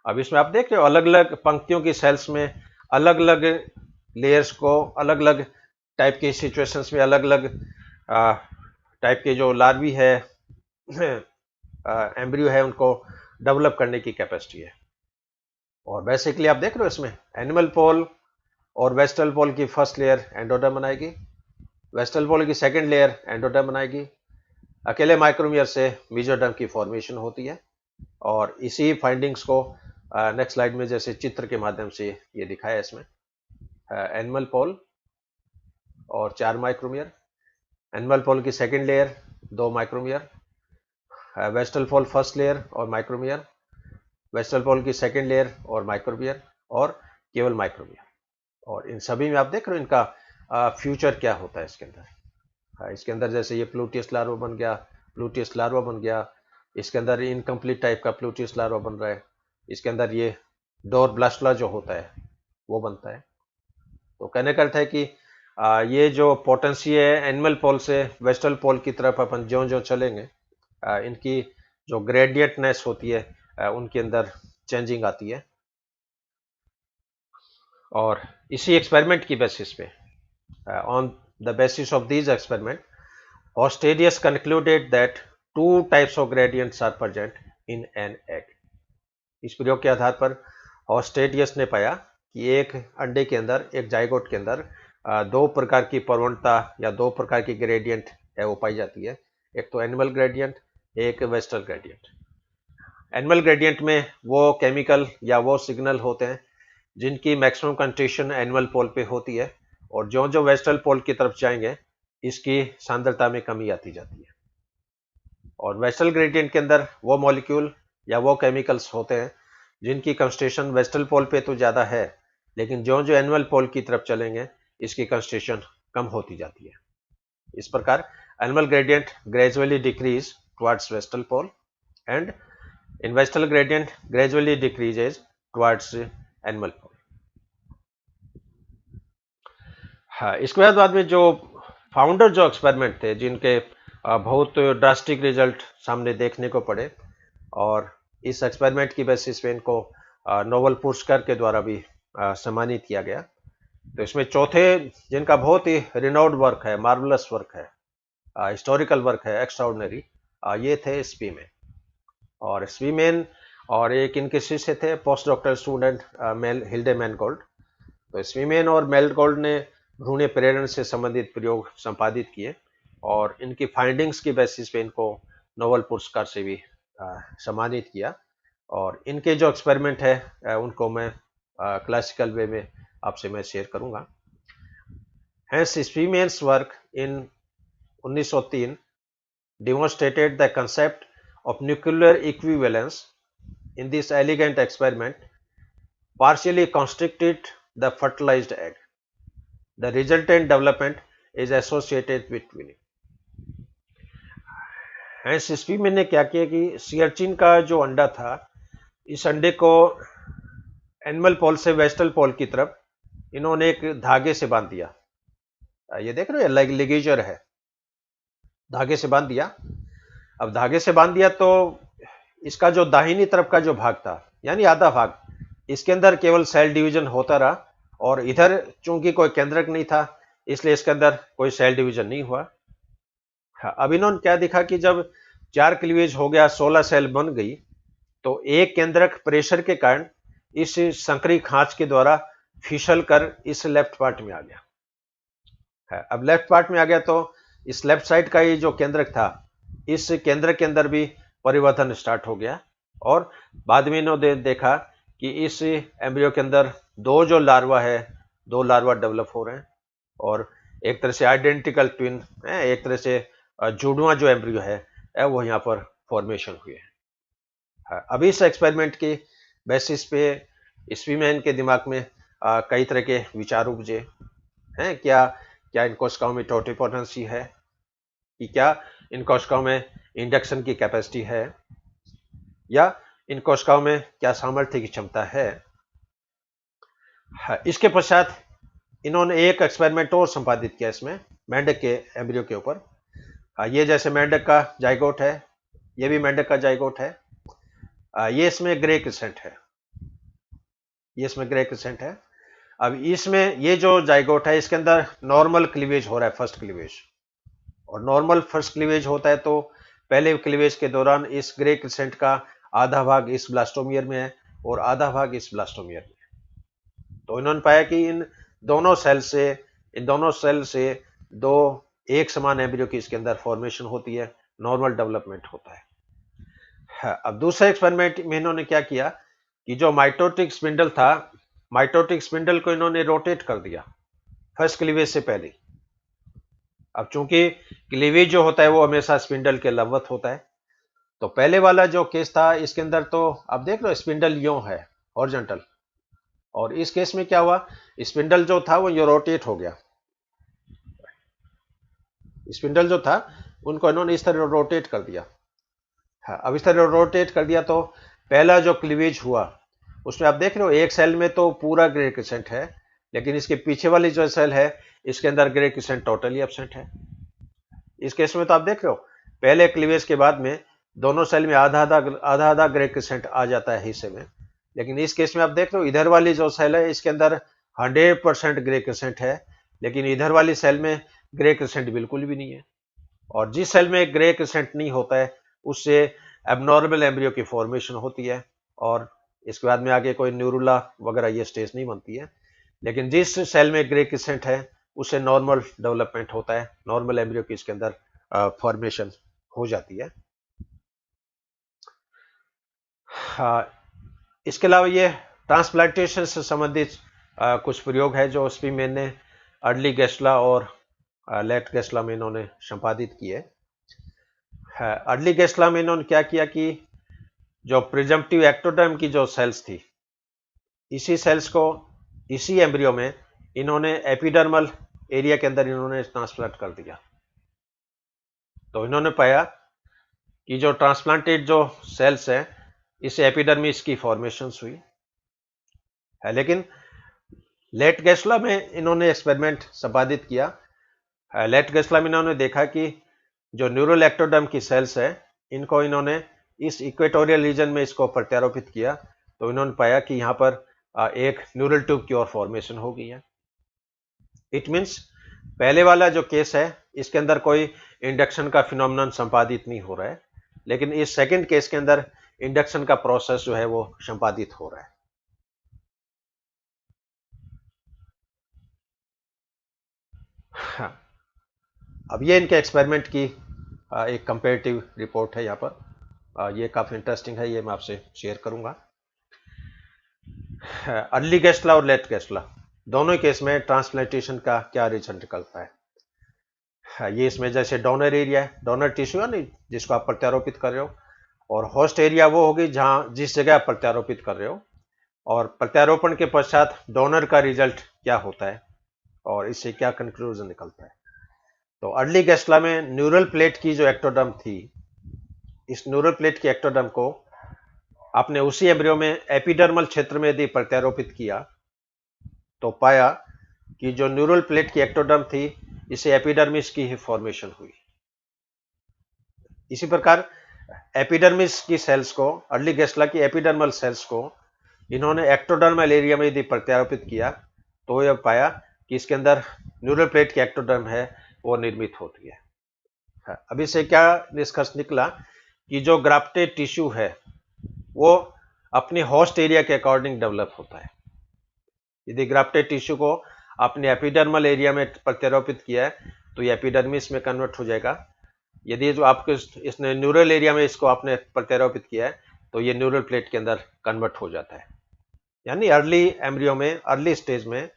अब इसमें आप देख रहे हो अलग अलग पंक्तियों की सेल्स में अलग अलग लेयर्स को अलग अलग टाइप के सिचुएशंस में अलग अलग टाइप के जो लार्वी है एम्ब्रियो है उनको डेवलप करने की कैपेसिटी है। और बेसिकली आप देख रहे हो इसमें एनिमल पॉल और वेस्टल पॉल की फर्स्ट लेयर एंडोडर्म बनाएगी, वेस्टल पॉल की सेकंड लेयर एंडोडर्म बनाएगी, अकेले माइक्रोमियर से मीजोडर्म की फॉर्मेशन होती है। और इसी फाइंडिंग्स को नेक्स्ट स्लाइड में जैसे चित्र के माध्यम से ये दिखाया इसमें एनिमल पॉल और 4 माइक्रोमियर, एनिमल पॉल की second layer 2 micromere, vegetal pole first layer और माइक्रोमियर, वेस्टल पॉल की सेकंड लेयर और माइक्रोमियर और केवल माइक्रोमियर। और इन सभी में आप देख रहे हो इनका फ्यूचर क्या होता है इसके अंदर। इसके अंदर जैसे ये प्लूटियस लार्वा बन गया, प्लूटियस लार्वा बन गया, इसके अंदर इनकम्प्लीट टाइप का प्लूटियस लार्वा बन रहा है, इसके अंदर ये डोर ब्लास्टला जो होता है वो बनता है। तो कहने का अर्थ है कि ये जो पोटेंसी है एनिमल पोल से वेस्टल पोल की तरफ अपन ज्यों ज्यों चलेंगे इनकी जो ग्रेडियंटनेस होती है उनके अंदर चेंजिंग आती है। और इसी एक्सपेरिमेंट की बेसिस पे on the basis of this experiment Hostadius concluded that 2 types of gradients are present in an egg। इस प्रयोग के आधार पर हॉस्टेडियस ने पाया कि एक अंडे के अंदर एक जाइगोट के अंदर 2 प्रकार की प्रवणता या 2 प्रकार की ग्रेडियंट है वो पाई जाती है। एक तो एनिमल ग्रेडियंट, एक वेस्टल ग्रेडियंट। एनिमल ग्रेडियंट में वो केमिकल या वो सिग्नल होते हैं जिनकी मैक्सिमम कंसंट्रेशन एनिमल पोल पे होती है और जो जो वेस्टल पोल की तरफ जाएंगे इसकी सांद्रता में कमी आती जाती है। और वेस्टल ग्रेडियंट के अंदर वो मॉलिक्यूल या वो केमिकल्स होते हैं जिनकी कंसंट्रेशन वेस्टल पोल पे तो ज़्यादा है लेकिन जो जो एनिमल पोल की तरफ चलेंगे इसकी कंसंट्रेशन कम होती जाती है। इस प्रकार animal gradient gradually decrease towards vegetal pole and in vegetal gradient gradually decreases towards animal pole. हाँ, इसके बाद में जो फाउंडर जो एक्सपेरिमेंट थे जिनके बहुत ड्रास्टिक रिजल्ट सामने देखने को पड़े और इस एक्सपेरिमेंट की बेसिस पे इनको नोबेल पुरस्कार के द्वारा भी सम्मानित किया गया। तो इसमें चौथे जिनका बहुत ही रिनाउड वर्क है, मार्वलस वर्क है, हिस्टोरिकल वर्क है, एक्स्ट्राऑर्डिनरी, ये थे स्पीमेन। और स्पीमेन और एक इनके शिष्य थे पोस्ट डॉक्टर स्टूडेंट मेल हिल्डे मैनगोल्ड। तो स्पीमेन और मेलगोल्ड ने भ्रूण प्रेरण से संबंधित प्रयोग संपादित किए और इनकी फाइंडिंग्स की बेसिस पे इनको नोबेल पुरस्कार से भी सम्मानित किया। और इनके जो एक्सपेरिमेंट है उनको मैं क्लासिकल वे में आपसे मैं शेयर करूंगा। Hence Spearman's work in 1903 demonstrated the concept of nuclear equivalence in this elegant experiment partially constricted the fertilized egg. The resultant development is associated with weaning. Hans Spemann ने क्या किया कि सियरचिन का जो अंडा था, इस अंडे को एनिमल पोल से वेस्टल पोल की तरफ इन्होंने एक धागे से बांध दिया। ये देख रहे हो, लाइक लिगेचर है, धागे से बांध दिया। अब धागे से बांध दिया तो इसका जो दाहिनी तरफ का जो भाग था, यानी आधा भाग, इसके अंदर केवल सेल डिवीजन होता रहा, और इधर चूंकि कोई केंद्रक नहीं था इसलिए इसके अंदर कोई सेल डिवीजन नहीं हुआ। अब इन्होंने क्या दिखा कि जब 4 क्लीवेज हो गया, 16 सेल बन गई, तो एक केंद्रक प्रेशर के कारण इस संकरी खांच के द्वारा फिसल कर इस लेफ्ट पार्ट में आ गया। अब लेफ्ट पार्ट में आ गया तो इस लेफ्ट साइड का ये जो केंद्रक था, इस केंद्रक के अंदर भी परिवर्तन स्टार्ट हो गया, और बाद में इन्होंने देखा कि इस एम्ब्रियो के अंदर दो जो लार्वा है, 2 लार्वा डेवलप हो रहे हैं, और एक तरह से आइडेंटिकल ट्विन है, एक तरह से जुड़वा जो एम्ब्रियो है वो यहाँ पर फॉर्मेशन हुए हैं। अभी इस एक्सपेरिमेंट के बेसिस पे स्पीमैन के दिमाग में कई तरह के विचार उपजे हैं। क्या इन कोशिकाओं में टोटिपोटेंसी है, कि क्या इन कोशिकाओं में इंडक्शन की कैपेसिटी है, या इन कोशिकाओं में क्या सामर्थ्य की क्षमता है। इसके पश्चात इन्होंने एक एक्सपेरिमेंट और संपादित किया इसमें, मेंढक के एम्ब्रियो के ऊपर। ये जैसे मेंढक का जाइगोट है, ये भी मेंढक का जाइगोट है। ये इसमें ग्रे क्रिसेंट है, ये इसमें ग्रे क्रिसेंट है। अब इसमें ये जो जाइगोट है इसके अंदर नॉर्मल क्लीवेज हो रहा है, फर्स्ट क्लीवेज, और नॉर्मल फर्स्ट क्लीवेज होता है तो पहले क्लीवेज के दौरान इस ग्रे क्रिसेंट का आधा भाग इस ब्लास्टोमियर में है और आधा भाग इस ब्लास्टोमियर में है। तो इन्होंने पाया कि इन दोनों सेल से दो एक समान एम्ब्रियो की इसके अंदर फॉर्मेशन होती है, नॉर्मल डेवलपमेंट होता है। अब दूसरे एक्सपेरिमेंट में इन्होंने क्या किया कि जो माइटोटिक स्पिंडल था, माइटोटिक स्पिंडल को इन्होंने रोटेट कर दिया फर्स्ट क्लीवेज से पहले। अब चूंकि क्लीवेज जो होता है वो हमेशा स्पिंडल के लंबवत होता है, तो पहले वाला जो केस था इसके अंदर तो आप देख लो स्पिंडल यूं है हॉरिजॉन्टल, और इस केस में क्या हुआ, स्पिंडल जो था वो यो रोटेट हो गया। स्पिंडल जो था उनको इन्होंने इस तरह रोटेट कर दिया। अब इस तरह रोटेट कर दिया तो पहला जो क्लीवेज हुआ उसमें आप देख रहे हो एक सेल में तो पूरा ग्रे क्रिसेंट है, लेकिन इसके पीछे वाली जो सेल है इसके अंदर ग्रे क्रिसेंट टोटली एब्सेंट है। इस केस में तो आप देख रहे हो पहले क्लीवेज के बाद में दोनों सेल में आधा आधा ग्रे क्रिसेंट आ जाता है हिस्से में, लेकिन इस केस में आप देख रहे हो इधर वाली जो सेल है इसके अंदर 100% ग्रे क्रिसेंट है, लेकिन इधर वाली सेल में ग्रे क्रिसेंट बिल्कुल भी नहीं है। और जिस सेल में ग्रे क्रिसेंट नहीं होता है उससे एबनॉर्मल एम्ब्रियो की फॉर्मेशन होती है, और इसके बाद में आगे कोई न्यूरुला वगैरह ये स्टेज नहीं बनती है। लेकिन जिस सेल में ग्रे क्रिसेंट है उससे नॉर्मल डेवलपमेंट होता है, नॉर्मल एम्ब्रियो की इसके अंदर फॉर्मेशन हो जाती है। इसके अलावा ये ट्रांसप्लांटेशन से संबंधित कुछ प्रयोग है जो स्पीमेन ने अर्ली गेस्ला और लेट गेस्ला में इन्होंने संपादित किए। अर्ली गेस्ला में इन्होंने क्या किया कि जो प्रिजम्पटिव एक्टोडर्म की जो सेल्स थी, इसी सेल्स को इसी एम्ब्रियो में इन्होंने एपिडर्मल एरिया के अंदर इन्होंने ट्रांसप्लांट कर दिया। तो इन्होंने पाया कि जो ट्रांसप्लांटेड जो सेल्स हैं इस एपिडर्मिस की फॉर्मेशन हुई है। लेकिन लेट गेस्ला में इन्होंने एक्सपेरिमेंट संपादित किया। लेट गेस्ला में इन्होंने देखा कि जो न्यूरल एक्टोडर्म की सेल्स है इनको इन्होंने इस इक्वेटोरियल रीजन में इसको प्रत्यारोपित किया, तो इन्होंने पाया कि यहाँ पर एक न्यूरल ट्यूब की और फॉर्मेशन हो गई है। इट मीन्स पहले वाला जो केस है इसके अंदर कोई इंडक्शन का फिनोमिनन संपादित नहीं हो रहा है, लेकिन इस सेकंड केस के अंदर इंडक्शन का प्रोसेस जो है वो संपादित हो रहा है। हाँ, अब ये इनके एक्सपेरिमेंट की एक कंपेरेटिव रिपोर्ट है यहाँ पर। ये काफ़ी इंटरेस्टिंग है, ये मैं आपसे शेयर करूँगा। अर्ली गेस्ला और लेट गेस्ला दोनों केस में ट्रांसप्लांटेशन का क्या रिजल्ट निकलता है। ये इसमें जैसे डोनर एरिया है, डोनर टिश्यू है नहीं जिसको आप प्रत्यारोपित कर रहे हो, और होस्ट एरिया वो होगी जहाँ जिस जगह आप प्रत्यारोपित कर रहे हो, और प्रत्यारोपण के पश्चात डोनर का रिजल्ट क्या होता है और इससे क्या कंक्लूजन निकलता है। तो अर्ली गेस्ला में न्यूरल प्लेट की जो एक्टोडर्म थी, इस न्यूरल प्लेट की एक्टोडर्म को आपने उसी एम्ब्रियो में एपिडर्मल क्षेत्र में यदि प्रत्यारोपित किया तो पाया कि जो न्यूरल प्लेट की एक्टोडर्म थी, इसे एपिडर्मिस की ही फॉर्मेशन हुई। इसी प्रकार एपिडर्मिस की सेल्स को, अर्ली गेस्ला की एपिडर्मल सेल्स को इन्होंने एक्टोडर्मल एरिया में यदि प्रत्यारोपित किया तो यह पाया कि इसके अंदर न्यूरल प्लेट की एक्टोडर्म है वो निर्मित होती है। अब इससे क्या निष्कर्ष निकला कि जो ग्राफ्टेड टिश्यू है वो अपने होस्ट एरिया के अकॉर्डिंग डेवलप होता है। यदि ग्राफ्टेड टिश्यू को आपने एपिडर्मल एरिया में प्रत्यारोपित किया है तो ये एपिडर्मिस में कन्वर्ट हो जाएगा। यदि जो आपके इसने न्यूरल एरिया में इसको आपने प्रत्यारोपित किया है तो ये न्यूरल प्लेट के अंदर कन्वर्ट हो जाता है। यानी अर्ली एम्ब्रियो में, अर्ली स्टेज में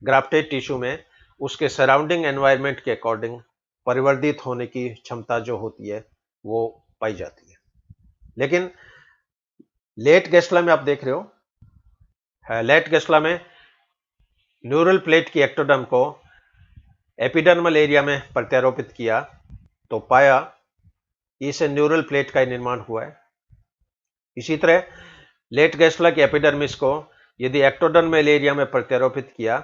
ग्राफ्टेड टिश्यू में उसके सराउंडिंग एनवायरनमेंट के अकॉर्डिंग परिवर्तित होने की क्षमता जो होती है वो पाई जाती है। लेकिन लेट गेस्ला में आप देख रहे हो, लेट गेस्ला में न्यूरल प्लेट की एक्टोडर्म को एपिडर्मल एरिया में प्रत्यारोपित किया तो पाया कि इसे न्यूरल प्लेट का निर्माण हुआ है। इसी तरह लेट गेस्ला की एपिडर्मिस को यदि एक्टोडर्मल एरिया में प्रत्यारोपित किया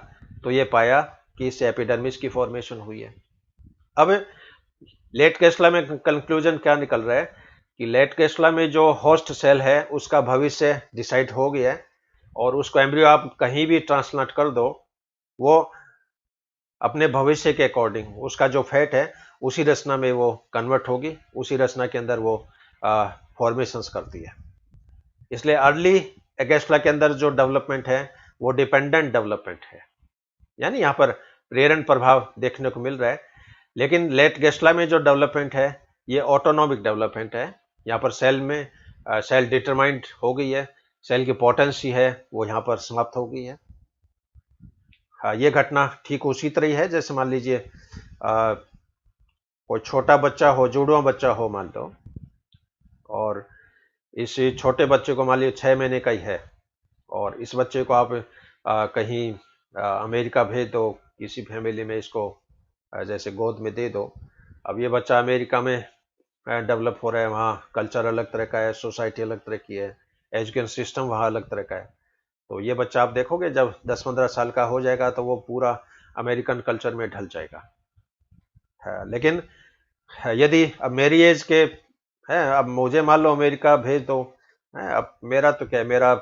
तो यह पाया कि इससे एपिडर्मिस की फॉर्मेशन हुई है। अब लेट गेस्ला में कंक्लूजन क्या निकल रहा है कि लेट गेस्ला में जो होस्ट सेल है उसका भविष्य डिसाइड हो गया है और उसको एम्ब्रियो आप कहीं भी ट्रांसप्लांट कर दो, वो अपने भविष्य के अकॉर्डिंग उसका जो फैट है उसी रचना में वो कन्वर्ट होगी, उसी रचना के अंदर वो फॉर्मेशंस करती है। इसलिए अर्ली गेस्ला के अंदर जो डेवलपमेंट है वो डिपेंडेंट डेवलपमेंट है, यानी यहाँ पर प्रेरण प्रभाव देखने को मिल रहा है। लेकिन लेट गेस्ला में जो डेवलपमेंट है ये ऑटोनॉमिक डेवलपमेंट है। यहाँ पर सेल में सेल डिटरमाइंड हो गई है, सेल की पोटेंसी है वो यहाँ पर समाप्त हो गई है। ये घटना ठीक उसी तरह ही है जैसे मान लीजिए कोई छोटा बच्चा हो, जुड़वा बच्चा हो मान लो, और इस छोटे बच्चे को मान लीजिए 6 महीने का ही है और इस बच्चे को आप कहीं अमेरिका भेज दो, किसी फैमिली में इसको जैसे गोद में दे दो। अब ये बच्चा अमेरिका में डेवलप हो रहा है, वहाँ कल्चर अलग तरह का है, सोसाइटी अलग तरह की है, एजुकेशन सिस्टम वहाँ अलग तरह का है। तो ये बच्चा आप देखोगे जब 10-15 साल का हो जाएगा तो वो पूरा अमेरिकन कल्चर में ढल जाएगा। लेकिन यदि अब मेरी एज के है, अब मुझे मान लो अमेरिका भेज दो, है, अब मेरा तो क्या है, मेरा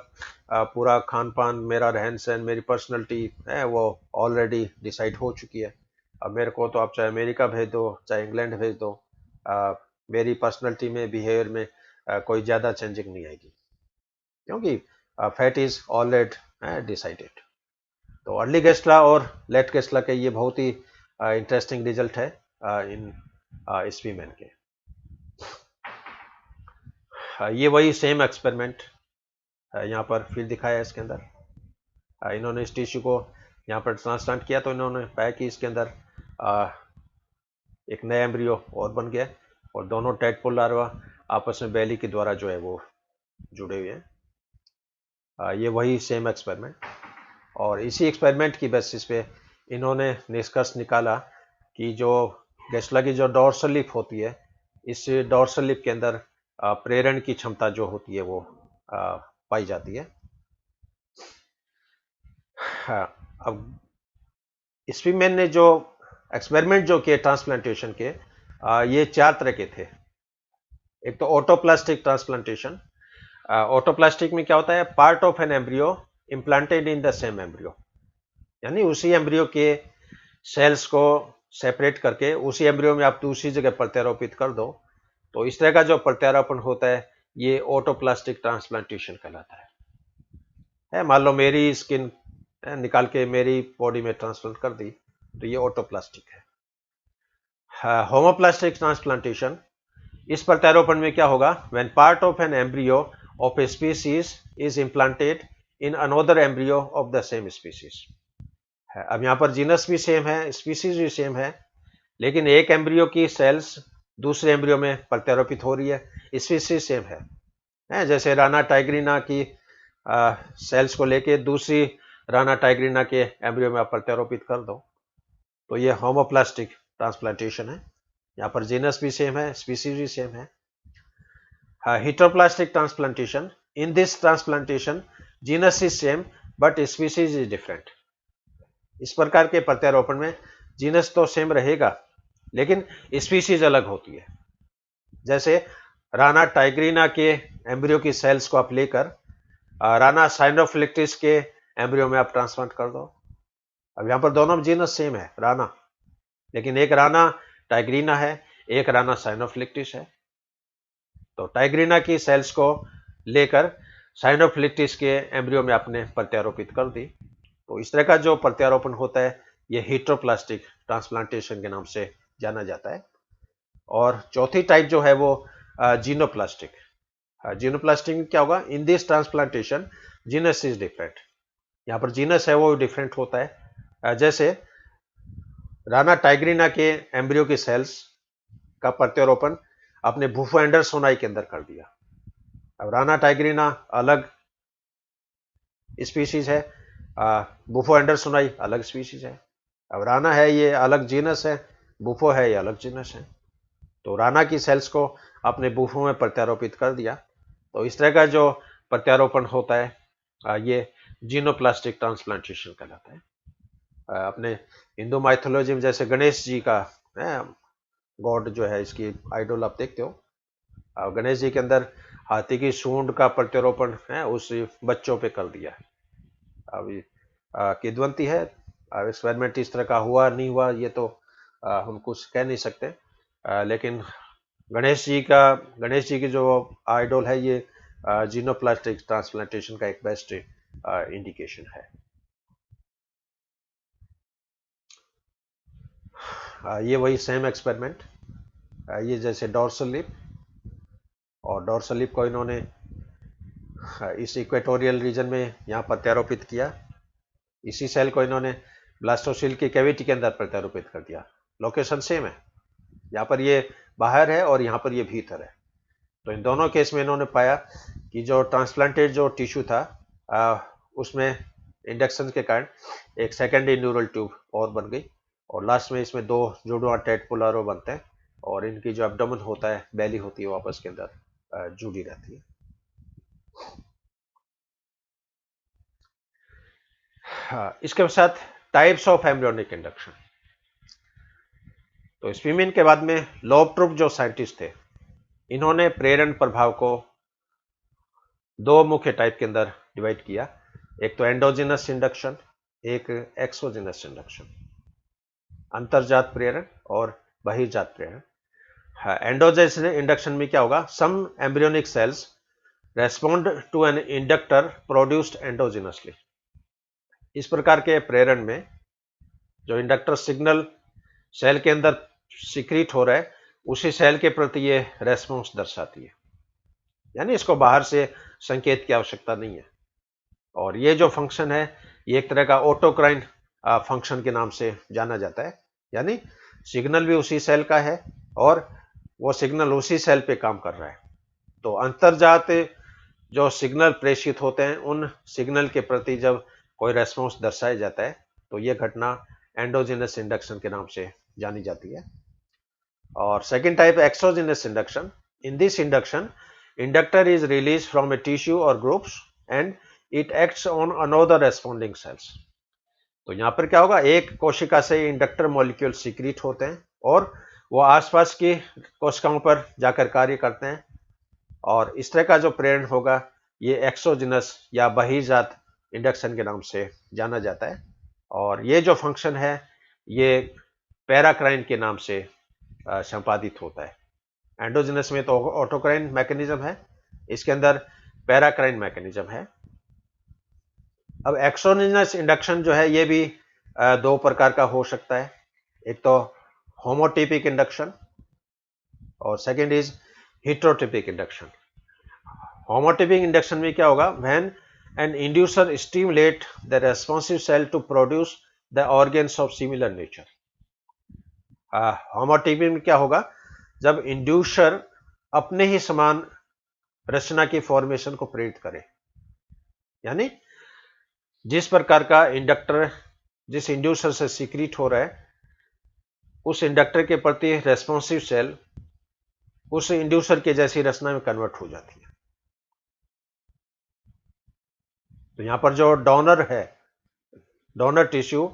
पूरा खान पान, मेरा रहन सहन, मेरी पर्सनैलिटी है वो ऑलरेडी डिसाइड हो चुकी है। अब मेरे को तो आप चाहे अमेरिका भेज दो चाहे इंग्लैंड भेज दो, मेरी पर्सनैलिटी में, बिहेवियर में कोई ज़्यादा चेंजिंग नहीं आएगी क्योंकि फैट इज ऑलरेडी डिसाइडेड। तो अर्ली गेस्ला और लेट गेस्ला के ये बहुत ही इंटरेस्टिंग रिजल्ट है इन स्पीमेन के। ये वही सेम एक्सपेरिमेंट यहाँ पर फिर दिखाया है इसके अंदर। इन्होंने इस टिश्यू को यहाँ पर ट्रांसप्लांट किया तो इन्होंने पाया कि इसके अंदर एक नया एम्ब्रियो और बन गया और दोनों टैडपोल लार्वा आपस में बैली के द्वारा जो है वो जुड़े हुए हैं। ये वही सेम एक्सपेरिमेंट, और इसी एक्सपेरिमेंट की बेसिस पे इन्होंने निष्कर्ष निकाला कि जो गेस्ला की जो डॉर्सल लिप होती है, इस डॉर्सल लिप के अंदर प्रेरण की क्षमता जो होती है वो पाई जाती है। अब स्पीमेन ने जो एक्सपेरिमेंट जो किए ट्रांसप्लांटेशन के, ये 4 तरह के थे। एक तो ऑटोप्लास्टिक ट्रांसप्लांटेशन। ऑटोप्लास्टिक में क्या होता है, part of an embryo implanted in the same embryo, यानी उसी एम्ब्रियो के सेल्स को सेपरेट करके उसी एम्ब्रियो में आप दूसरी जगह प्रत्यारोपित कर दो। तो इस तरह का जो प्रत्यारोपण होता है ये ऑटोप्लास्टिक ट्रांसप्लांटेशन कहलाता है। मान लो मेरी स्किन निकाल के मेरी बॉडी में ट्रांसप्लांट कर दी तो ये ऑटोप्लास्टिक है। होमोप्लास्टिक ट्रांसप्लांटेशन, इस प्रत्यारोपण में क्या होगा, when part of an embryo of a species is implanted in another embryo of the same species. अब यहाँ पर जीनस भी सेम है, स्पीसीज भी सेम है, लेकिन एक एम्ब्रियो की सेल्स दूसरे एम्ब्रियो में प्रत्यारोपित हो रही है, स्पीसीज सेम है। जैसे राना टाइग्रीना की सेल्स को लेके दूसरी राना टाइग्रीना के एम्ब्रियो में आप प्रत्यारोपित कर दो, तो ये होमोप्लास्टिक ट्रांसप्लांटेशन है। यहाँ पर जीनस भी सेम है, स्पीसीज भी सेम है। Heteroplastic transplantation, in this transplantation genus is same but species is different. इस प्रकार के प्रत्यारोपण में जीनस तो सेम रहेगा लेकिन स्पीसीज अलग होती है। जैसे राना टाइग्रीना के एम्ब्रियो की सेल्स को आप लेकर राना साइनोफिलिक्टिस के एम्ब्रियो में आप ट्रांसप्लांट कर दो। अब यहां पर दोनों जीनस सेम है राना, लेकिन एक राना टाइग्रीना है, एक राना साइनोफिलिक्टिस है। तो टाइग्रीना की सेल्स को लेकर साइनोफिलिक्टिस के एम्ब्रियो में आपने प्रत्यारोपित कर दी। तो इस तरह का जो प्रत्यारोपण होता है ये हेटेरोप्लास्टिक ट्रांसप्लांटेशन के नाम से जाना जाता है। और चौथी टाइप जो है वो जीनोप्लास्टिक। जीनोप्लास्टिक में क्या होगा, इन this transplantation genus is different. यहाँ पर जीनस है वो डिफरेंट होता है। जैसे राना टाइग्रीना के एम्ब्रियो की सेल्स का प्रत्यारोपण आपने बुफो एंडरसोनाई के अंदर कर दिया। अब राना टाइग्रीना अलग स्पीशीज है, बुफो एंडरसोनाई अलग स्पीशीज है। अब राना है ये अलग जीनस है, बुफो है ये अलग जीनस है। तो राना की सेल्स को आपने बुफो में प्रत्यारोपित कर दिया। तो इस तरह का जो प्रत्यारोपण होता है ये जीनोप्लास्टिक ट्रांसप्लांटेशन कहलाता है। अपने हिंदू माइथोलॉजी में जैसे गणेश जी का गॉड जो है, इसकी आइडल आप देखते हो, गणेश जी के अंदर हाथी की सूंड का प्रत्यारोपण है उस बच्चों पे कर दिया है। अभी किद्वंती है, एक्सपेरिमेंट इस तरह का हुआ नहीं हुआ ये तो हम कुछ कह नहीं सकते, लेकिन गणेश जी की जो आइडल है ये जीनोप्लास्टिक ट्रांसप्लांटेशन का एक बेस्ट इंडिकेशन है। ये वही सेम एक्सपेरिमेंट, ये जैसे डॉर्सल लिप, और डॉर्सल लिप को इन्होंने इस इक्वेटोरियल रीजन में यहाँ प्रत्यारोपित किया। इसी सेल को इन्होंने ब्लास्टोसिल की कैविटी के अंदर प्रत्यारोपित कर दिया। लोकेशन सेम है, यहाँ पर ये बाहर है और यहाँ पर ये भीतर है। तो इन दोनों केस में इन्होंने पाया कि जो ट्रांसप्लांटेड जो टिश्यू था उसमें इंडक्शन के कारण एक सेकेंडरी न्यूरल ट्यूब और बन गई, और लास्ट में इसमें दो जुड़वा टेटपुलारो बनते हैं, और इनकी जो एब्डोमेन होता है, बेली होती है, वो आपस के अंदर जुड़ी रहती है। इसके साथ टाइप्स ऑफ एम्ब्रियोनिक इंडक्शन। तो स्पीमिन के बाद में लॉबट्रुप जो साइंटिस्ट थे, इन्होंने प्रेरण प्रभाव को दो मुख्य टाइप के अंदर डिवाइड किया। एक तो एंडोजिनस इंडक्शन, एक एक्सोजिनस इंडक्शन, अंतर्जात प्रेरण और बहिर्जात प्रेरण। एंडोजिनस इंडक्शन में क्या होगा, some embryonic cells respond to an inductor produced endogenously. इस प्रकार के प्रेरण में जो इंडक्टर सिग्नल सेल के अंदर सिक्रीट हो रहा है, उसी सेल के प्रति ये रेस्पॉन्स दर्शाती है, यानी इसको बाहर से संकेत की आवश्यकता नहीं है। और ये जो फंक्शन है ये एक तरह का ऑटोक्राइन फंक्शन के नाम से जाना जाता है, यानी सिग्नल भी उसी सेल का है और वो सिग्नल उसी सेल पे काम कर रहा है। तो अंतर्जात जो सिग्नल प्रेषित होते हैं, उन सिग्नल के प्रति जब कोई रेस्पॉन्स दर्शाया जाता है तो ये घटना एंडोजिनस इंडक्शन के नाम से जानी जाती है। और second type exogenous induction. In this induction inductor is release from a tissue और groups and it acts on another responding cells. तो यहां पर क्या होगा, एक कोशिका से इंडक्टर मॉलिक्यूल सिक्रीट होते हैं और वो आसपास की कोशिकाओं पर जाकर कार्य करते हैं, और इस तरह का जो प्रेरण होगा ये एक्सोजिनस या बहिर्जात इंडक्शन के नाम से जाना जाता है। और ये जो फंक्शन है ये पैराक्राइन के नाम से संपादित होता है। एंडोजिनस में तो ऑटोक्राइन मैकेनिज्म है, इसके अंदर पैराक्राइन मैकेनिज्म है। अब एक्सोजिनस इंडक्शन जो है ये भी दो प्रकार का हो सकता है। एक तो होमोटिपिक इंडक्शन और second is heterotypic induction. Homotypic induction में क्या होगा, when an inducer stimulate the responsive cell to produce the organs of similar nature. Homotypic में क्या होगा, जब इंड्यूसर अपने ही समान रचना की फॉर्मेशन को प्रेरित करे। यानी जिस प्रकार का इंडक्टर जिस इंड्यूसर से सीक्रेट हो रहा है, उस इंडक्टर के प्रति रेस्पॉन्सिव सेल उस इंड्यूसर के जैसी रचना में कन्वर्ट हो जाती है। तो यहां पर जो डोनर है, डोनर टिश्यू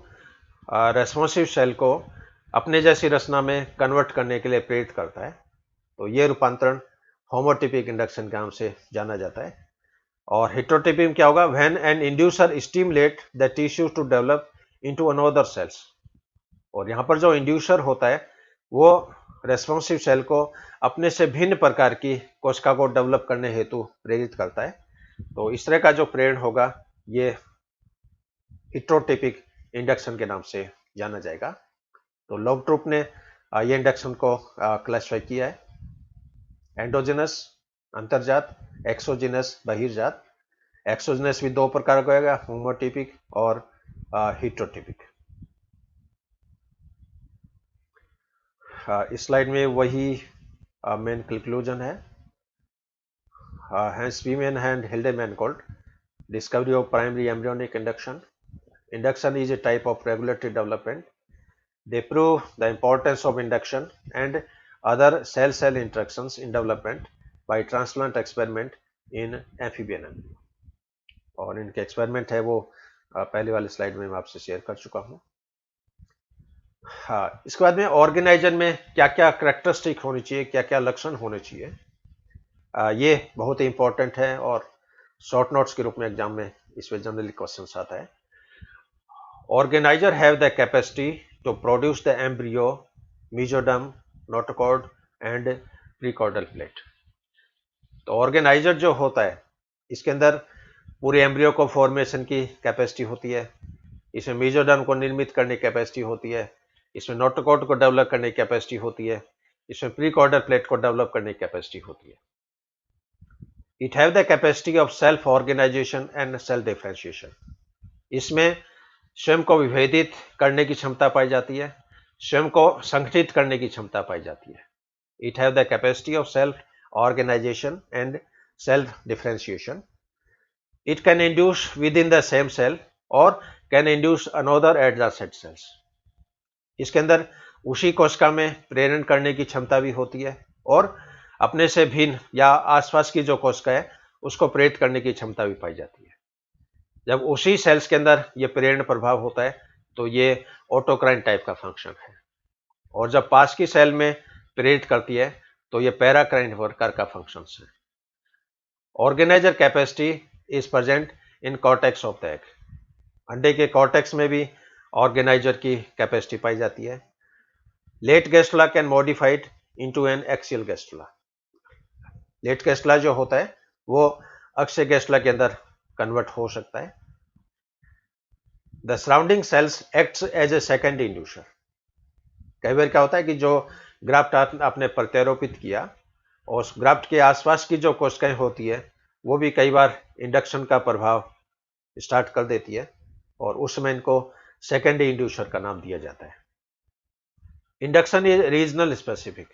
रेस्पॉन्सिव सेल को अपने जैसी रचना में कन्वर्ट करने के लिए प्रेरित करता है। तो यह रूपांतरण होमोटिपिक इंडक्शन के नाम से जाना जाता है। और हेटेरोटिपिक में क्या होगा? When an inducer stimulate the tissue to develop into another cells. और यहां पर जो इंड्यूसर होता है वो रेस्पॉन्सिव सेल को अपने से भिन्न प्रकार की कोशिका को डेवलप करने हेतु प्रेरित करता है। तो इस तरह का जो प्रेरण होगा ये हेटेरोटिपिक इंडक्शन के नाम से जाना जाएगा। तो लोगट्रुप ने ये इंडक्शन को क्लासिफाई किया है, एंडोजेनस अंतर्जात, एक्सोजेनस बहिर्जात। एक्सोजेनस भी दो प्रकार का होगा, होमोटिपिक और हेटेरोटिपिक। इस स्लाइड में वही मेन कंक्लूजन है। Hence Beeman and Hildebrandt called discovery of primary embryonic induction. Induction is a type of regulatory development. They prove the importance of induction and other cell-cell interactions in development by transplant experiment in amphibian embryo. और इनके experiment है वो पहले वाले slide में मैं आपसे share कर चुका हूँ। हाँ, इसके बाद में ऑर्गेनाइजर में क्या क्या करेक्टरिस्टिक होनी चाहिए, क्या क्या लक्षण होने चाहिए, ये बहुत ही इंपॉर्टेंट है और शॉर्ट नोट्स के रूप में एग्जाम में इसमें जनरली क्वेश्चन आता है। Organizer have the capacity to produce the embryo, mesoderm, notochord and prechordal plate. तो ऑर्गेनाइजर जो होता है इसके अंदर पूरे एम्ब्रियो को फॉर्मेशन की कैपेसिटी होती है, इसमें मेसोडर्म को निर्मित करने की कैपेसिटी होती है, इसमें नोटोकॉर्ड को डेवलप करने की कैपेसिटी होती है, इसमें प्रीकॉर्डल प्लेट को डेवलप करने की कैपेसिटी होती है। It have the capacity of self organization and self differentiation. इसमें स्वयं को विभेदित करने की क्षमता पाई जाती है, स्वयं को संगठित करने की क्षमता पाई जाती है। It have the capacity of self organization and self differentiation. It can induce within the same cell or can induce another adjacent cells. इसके अंदर उसी कोशिका में प्रेरण करने की क्षमता भी होती है और अपने से भिन्न या आसपास की जो कोशिका है उसको प्रेरित करने की क्षमता भी पाई जाती है। जब उसी सेल्स के अंदर ये प्रेरण प्रभाव होता है तो ये ऑटोक्राइन टाइप का फंक्शन है, और जब पास की सेल में प्रेरित करती है तो ये पैराक्राइन प्रकार का फंक्शन है। Organiser capacity is present in cortex of the egg. अंडे के कॉर्टेक्स में भी ऑर्गेनाइजर की कैपेसिटी पाई जाती है। Late gastrula can modified into an axial gastrula. Late gastrula जो होता है वो अक्षय गैस्ट्रुला के अंदर कन्वर्ट हो सकता है। The surrounding cells acts as a second inducer. कई बार क्या होता है कि जो ग्राफ्ट आपने प्रत्यारोपित किया और उस ग्राफ्ट के आसपास की जो कोशिकाएं होती है वो भी कई बार इंडक्शन का प्रभाव स्टार्ट कर देती है और उस समय इनको सेकेंडरी इंड्यूसर का नाम दिया जाता है। Induction is regional specific.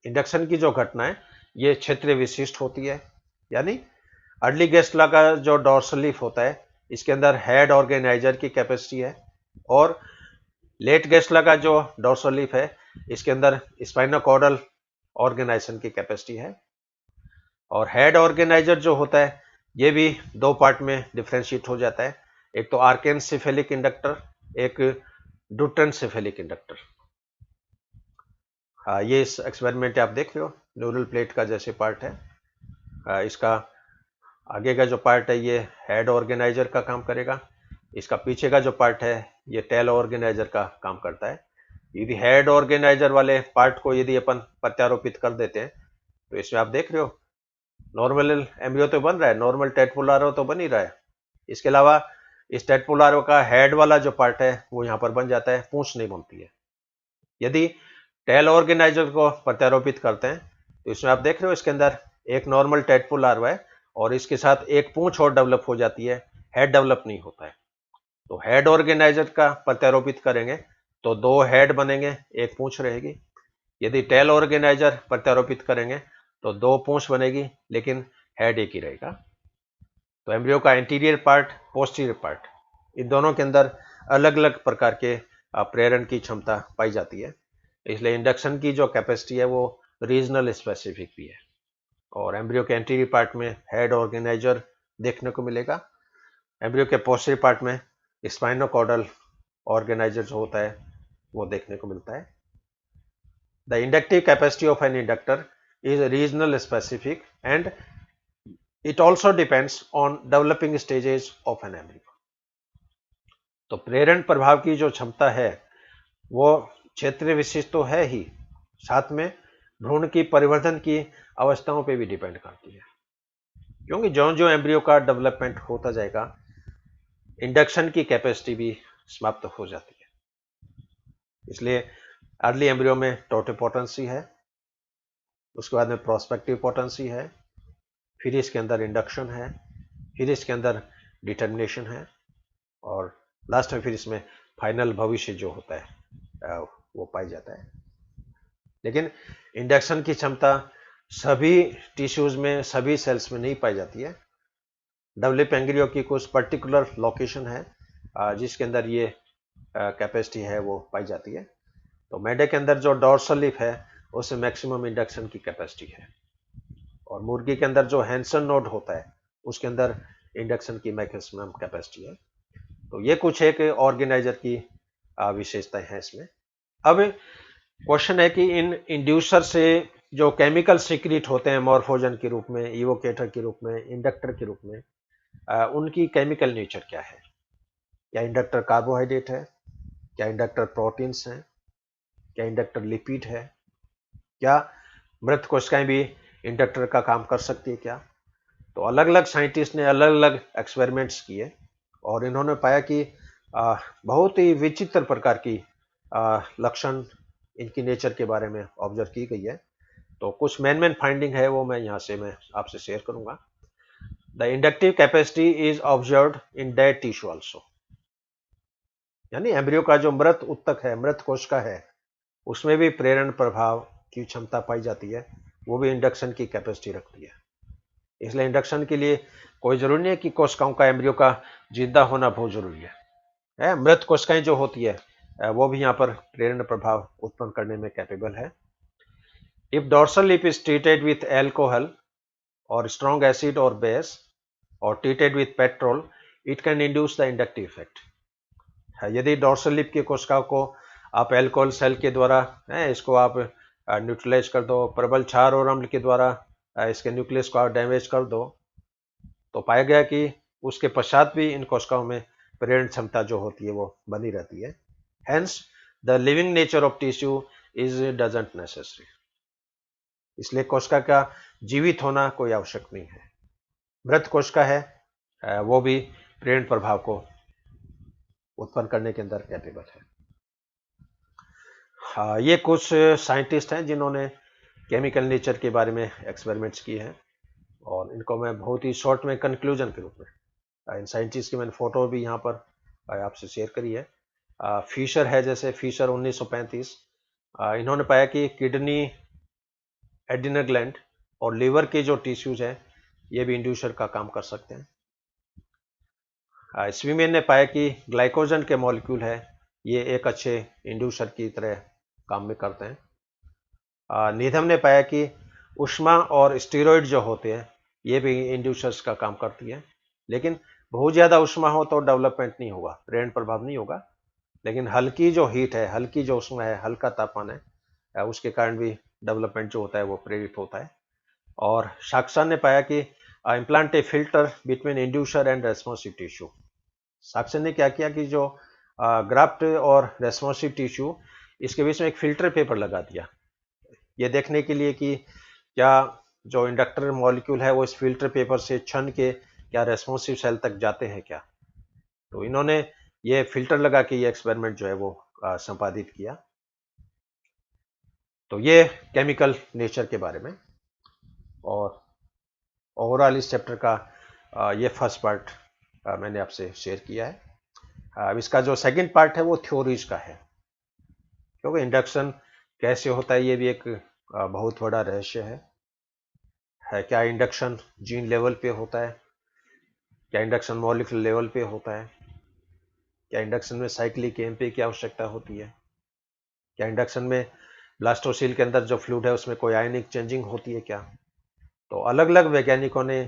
Induction की जो घटना है ये क्षेत्र विशिष्ट होती है, यानी अर्ली गैस्ट्रुला का जो डॉर्सल लीफ होता है इसके अंदर हेड ऑर्गेनाइजर की कैपेसिटी है और लेट गैस्ट्रुला का जो डॉर्सल लीफ है इसके अंदर स्पाइनोकॉर्डल ऑर्गेनाइजेशन की कैपेसिटी है। और हेड ऑर्गेनाइजर जो होता है ये भी दो पार्ट में डिफ्रेंशिएट हो जाता है, एक तो आर्केनसेफेलिक इंडक्टर, एक ड्यूटेनसेफेलिक इंडक्टर। ये इस एक्सपेरिमेंट आप देख रहे हो, न्यूरल प्लेट का जैसे पार्ट है। इसका आगे का जो पार्ट है ये हेड ऑर्गेनाइजर का काम करेगा, इसका पीछे का जो पार्ट है ये टेल ऑर्गेनाइजर का काम करता है। यदि हेड ऑर्गेनाइजर वाले पार्ट को यदि अपन प्रत्यारोपित कर देते हैं तो इसमें आप देख रहे हो नॉर्मल एम्ब्रियो तो बन रहा है, नॉर्मल टेटपुलारो तो बन ही रहा है। इसके अलावा इस टेटपुलारो का हेड वाला जो पार्ट है वो यहाँ पर बन जाता है, पूंछ नहीं बनती है। यदि टेल ऑर्गेनाइजर को प्रत्यारोपित करते हैं तो इसमें आप देख रहे हो इसके अंदर एक नॉर्मल टेटपुल लार्वा है और इसके साथ एक पूंछ और डेवलप हो जाती है, हेड डेवलप नहीं होता है। तो हेड ऑर्गेनाइजर का प्रत्यारोपित करेंगे तो दो हेड बनेंगे, एक पूंछ रहेगी। यदि टेल ऑर्गेनाइजर प्रत्यारोपित करेंगे तो दो पूंछ बनेगी लेकिन हेड एक ही रहेगा। तो एम्ब्रियो का एंटीरियर पार्ट, पोस्टीरियर पार्ट, इन दोनों के अंदर अलग अलग प्रकार के प्रेरण की क्षमता पाई जाती है। इसलिए इंडक्शन की जो कैपेसिटी है वो रीजनल स्पेसिफिक भी है। और एम्ब्रियो के एंटीरियर पार्ट में हेड ऑर्गेनाइजर देखने को मिलेगा। एम्ब्रियो के पोस्टीरियर पार्ट में स्पाइनोकॉर्डल ऑर्गेनाइजर जो होता है वो देखने को मिलता है। The inductive capacity of an inductor is regional specific and it also depends on developing stages of an embryo. तो प्रेरण प्रभाव की जो क्षमता है वो क्षेत्रीय विशिष्ट तो है ही, साथ में भ्रूण की परिवर्धन की अवस्थाओं पे भी डिपेंड करती है। क्योंकि जो जो एम्ब्रियो का डेवलपमेंट होता जाएगा, इंडक्शन की कैपेसिटी भी समाप्त हो जाती है। इसलिए अर्ली एम्ब्रियो में टोटिपोटेंसी है, उसके बाद में प्रोस्पेक्टिव पोटेंसी है, फिर इसके अंदर इंडक्शन है, फिर इसके अंदर डिटर्मिनेशन है, और लास्ट में फिर इसमें फाइनल भविष्य जो होता है वो पाई जाता है। लेकिन इंडक्शन की क्षमता सभी टिश्यूज में, सभी सेल्स में नहीं पाई जाती है। डेवलप एम्ब्रियो की कुछ पर्टिकुलर लोकेशन है जिसके अंदर ये कैपेसिटी है वो पाई जाती है। तो मैडे के अंदर जो डॉर्सल लिप है उसमें मैक्सिमम इंडक्शन की कैपेसिटी है, और मुर्गी के अंदर जो हैंसन नोड होता है उसके अंदर इंडक्शन की मैक्सिमम कैपेसिटी है। तो ये कुछ एक ऑर्गेनाइजर की विशेषताएं हैं इसमें। अब क्वेश्चन है कि इन इंड्यूसर से जो केमिकल सीक्रेट होते हैं मॉर्फोजन के रूप में, इवोकेटर के रूप में, इंडक्टर के रूप में, उनकी केमिकल नेचर क्या है? क्या इंडक्टर कार्बोहाइड्रेट है? क्या इंडक्टर प्रोटीन्स हैं? क्या इंडक्टर लिपिड है? क्या मृत कोशिकाएं भी इंडक्टर का काम कर सकती है क्या? तो अलग अलग साइंटिस्ट ने अलग अलग एक्सपेरिमेंट्स किए और इन्होंने पाया कि बहुत ही विचित्र प्रकार की लक्षण इनकी नेचर के बारे में ऑब्जर्व की गई है। तो कुछ मेन फाइंडिंग है वो मैं आपसे शेयर करूंगा। The inductive capacity is observed in dead tissue also, यानी एम्ब्रियो का जो मृत उत्तक है, मृत कोशिका है, उसमें भी प्रेरण प्रभाव की क्षमता पाई जाती है, वो भी इंडक्शन की कैपेसिटी रखती है। इसलिए इंडक्शन के लिए कोई जरूरी नहीं है कि कोशिकाओं का, एम्ब्रियो का जिंदा होना बहुत जरूरी है। मृत कोशिकाएं जो होती है वो भी यहाँ पर प्रेरण प्रभाव उत्पन्न करने में कैपेबल है। If dorsal lip is treated with alcohol और स्ट्रॉन्ग एसिड और बेस और treated with petrol, it can induce the inductive effect. यदि डॉर्सल लिप की कोशिकाओं को आप एल्कोहल सेल के द्वारा इसको आप न्यूट्रलाइज कर दो, प्रबल क्षार और अम्ल के द्वारा इसके न्यूक्लियस को आप डैमेज कर दो, तो पाया गया कि उसके पश्चात भी इन कोशिकाओं में प्रेरण क्षमता जो होती है वो बनी रहती है। Hence the living nature of tissue is doesn't necessary. इसलिए कोशिका का जीवित होना कोई आवश्यक नहीं है। मृत कोशिका है वो भी प्रेरण प्रभाव को उत्पन्न करने के अंदर कैपेबल है। ये कुछ साइंटिस्ट हैं जिन्होंने केमिकल नेचर के बारे में एक्सपेरिमेंट्स किए हैं, और इनको मैं बहुत ही शॉर्ट में कंक्लूजन के रूप में इन साइंटिस्ट की मैंने फोटो भी यहाँ पर आपसे शेयर करी है। फिशर है, जैसे फिशर 1935, इन्होंने पाया कि किडनी, एडिनल ग्लैंड और लिवर के जो टिश्यूज हैं ये भी इंड्यूसर का काम कर सकते हैं। स्वीमेन ने पाया कि ग्लाइकोजन के मॉलिक्यूल है ये एक अच्छे इंड्यूसर की तरह काम में करते हैं। नीधम ने पाया कि उष्मा और स्टीरॉयड जो होते हैं ये भी इंड्यूसर्स का काम करती है, लेकिन बहुत ज़्यादा उष्मा हो तो डेवलपमेंट नहीं होगा, प्रेरण प्रभाव नहीं होगा। लेकिन हल्की जो हीट है, हल्की जो उष्मा है, हल्का तापमान है, उसके कारण भी डेवलपमेंट जो होता है वो प्रेरित होता है। और साक्सन ने पाया कि implant a filter between inducer and responsive tissue. Saxen ने क्या किया कि जो ग्राफ्ट और रेस्पॉन्सिव टिश्यू, इसके बीच में एक फिल्टर पेपर लगा दिया, ये देखने के लिए कि क्या जो इंडक्टर मॉलिक्यूल है वो इस फिल्टर पेपर से छन के क्या रेस्पॉन्सिव सेल तक जाते हैं क्या। तो इन्होंने ये फिल्टर लगा के ये एक्सपेरिमेंट जो है वो संपादित किया। तो ये केमिकल नेचर के बारे में, और ओवरऑल इस चैप्टर का ये फर्स्ट पार्ट मैंने आपसे शेयर किया है। अब इसका जो सेकंड पार्ट है वो थ्योरीज का है, क्योंकि इंडक्शन कैसे होता है ये भी एक बहुत बड़ा रहस्य है। क्या इंडक्शन जीन लेवल पे होता है? क्या इंडक्शन मॉलिक्यूलर लेवल पे होता है? क्या इंडक्शन में साइक्लिक ईएमपी की आवश्यकता होती है? क्या इंडक्शन में ब्लास्टोसील के अंदर जो फ्लूइड है उसमें कोई आयनिक चेंजिंग होती है क्या? तो अलग अलग वैज्ञानिकों ने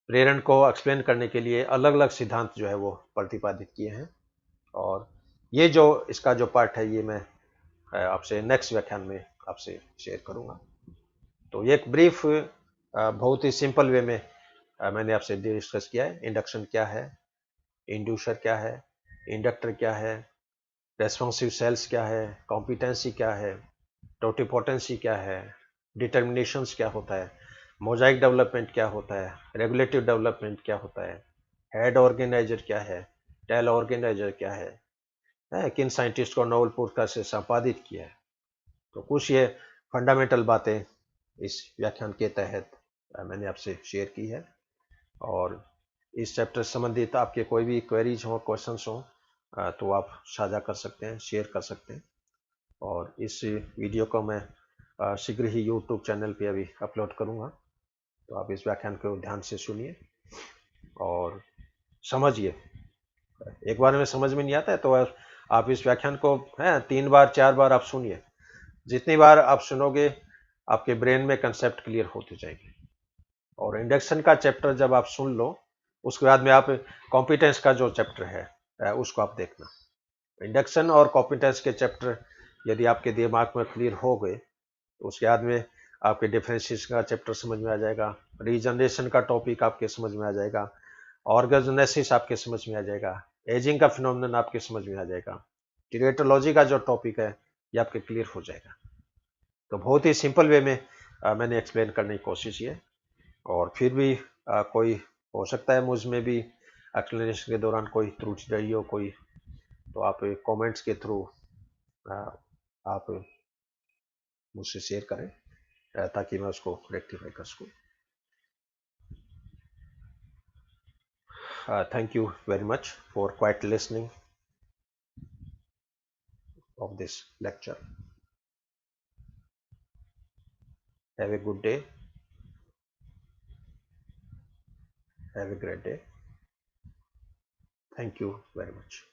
प्रेरण को एक्सप्लेन करने के लिए अलग अलग सिद्धांत जो है वो प्रतिपादित किए हैं। और ये जो इसका जो पार्ट है ये मैं आपसे नेक्स्ट व्याख्यान में आपसे शेयर करूंगा। तो ये एक ब्रीफ बहुत ही सिंपल वे में मैंने आपसे डिस्कस किया है। इंडक्शन क्या है, इंड्यूसर क्या है, इंडक्टर क्या है, रेस्पॉन्सिव सेल्स क्या है, कॉम्पिटेंसी क्या है, टोटिपोटेंसी क्या है, डिटर्मिनेशंस क्या होता है, मोजाइक डेवलपमेंट क्या होता है, रेगुलेटिव डेवलपमेंट क्या होता है, हेड ऑर्गेनाइजर क्या है, टेल ऑर्गेनाइजर क्या है, किन साइंटिस्ट को नोबेल पुरस्कार से संपादित किया है। तो कुछ ये फंडामेंटल बातें इस व्याख्यान के तहत मैंने आपसे शेयर की है। और इस चैप्टर से संबंधित आपके कोई भी क्वेरीज हो, क्वेश्चंस हो तो आप साझा कर सकते हैं, शेयर कर सकते हैं। और इस वीडियो को मैं शीघ्र ही यूट्यूब चैनल पे अभी अपलोड करूंगा। तो आप इस व्याख्यान को ध्यान से सुनिए और समझिए। एक बार में समझ में नहीं आता है तो आप इस व्याख्यान को 3 बार 4 बार आप सुनिए। जितनी बार आप सुनोगे आपके ब्रेन में कंसेप्ट क्लियर होते जाएंगे। और इंडक्शन का चैप्टर जब आप सुन लो उसके बाद में आप कॉम्पिटेंस का जो चैप्टर है उसको आप देखना। इंडक्शन और कॉम्पिटेंस के चैप्टर यदि आपके दिमाग में क्लियर हो गए तो उसके बाद में आपके डिफरेंशिएशन का चैप्टर समझ में आ जाएगा, रीजनरेशन का टॉपिक आपके समझ में आ जाएगा, ऑर्गेजोनेसिस आपके समझ में आ जाएगा, एजिंग का फिनोमेनन आपके समझ में आ जाएगा, टीरेटोलॉजी का जो टॉपिक है ये आपके क्लियर हो जाएगा। तो बहुत ही सिंपल वे में मैंने एक्सप्लेन करने की कोशिश की है। और फिर भी कोई हो सकता है मुझ में भी एक्सप्लेनेशन के दौरान कोई त्रुटि रही हो कोई, तो आप कमेंट्स के थ्रू आप मुझसे शेयर करें ताकि मैं उसको रेक्टिफाई कर सकूँ। Thank you very much for quiet listening of this lecture. Have a good day. Have a great day. Thank you very much.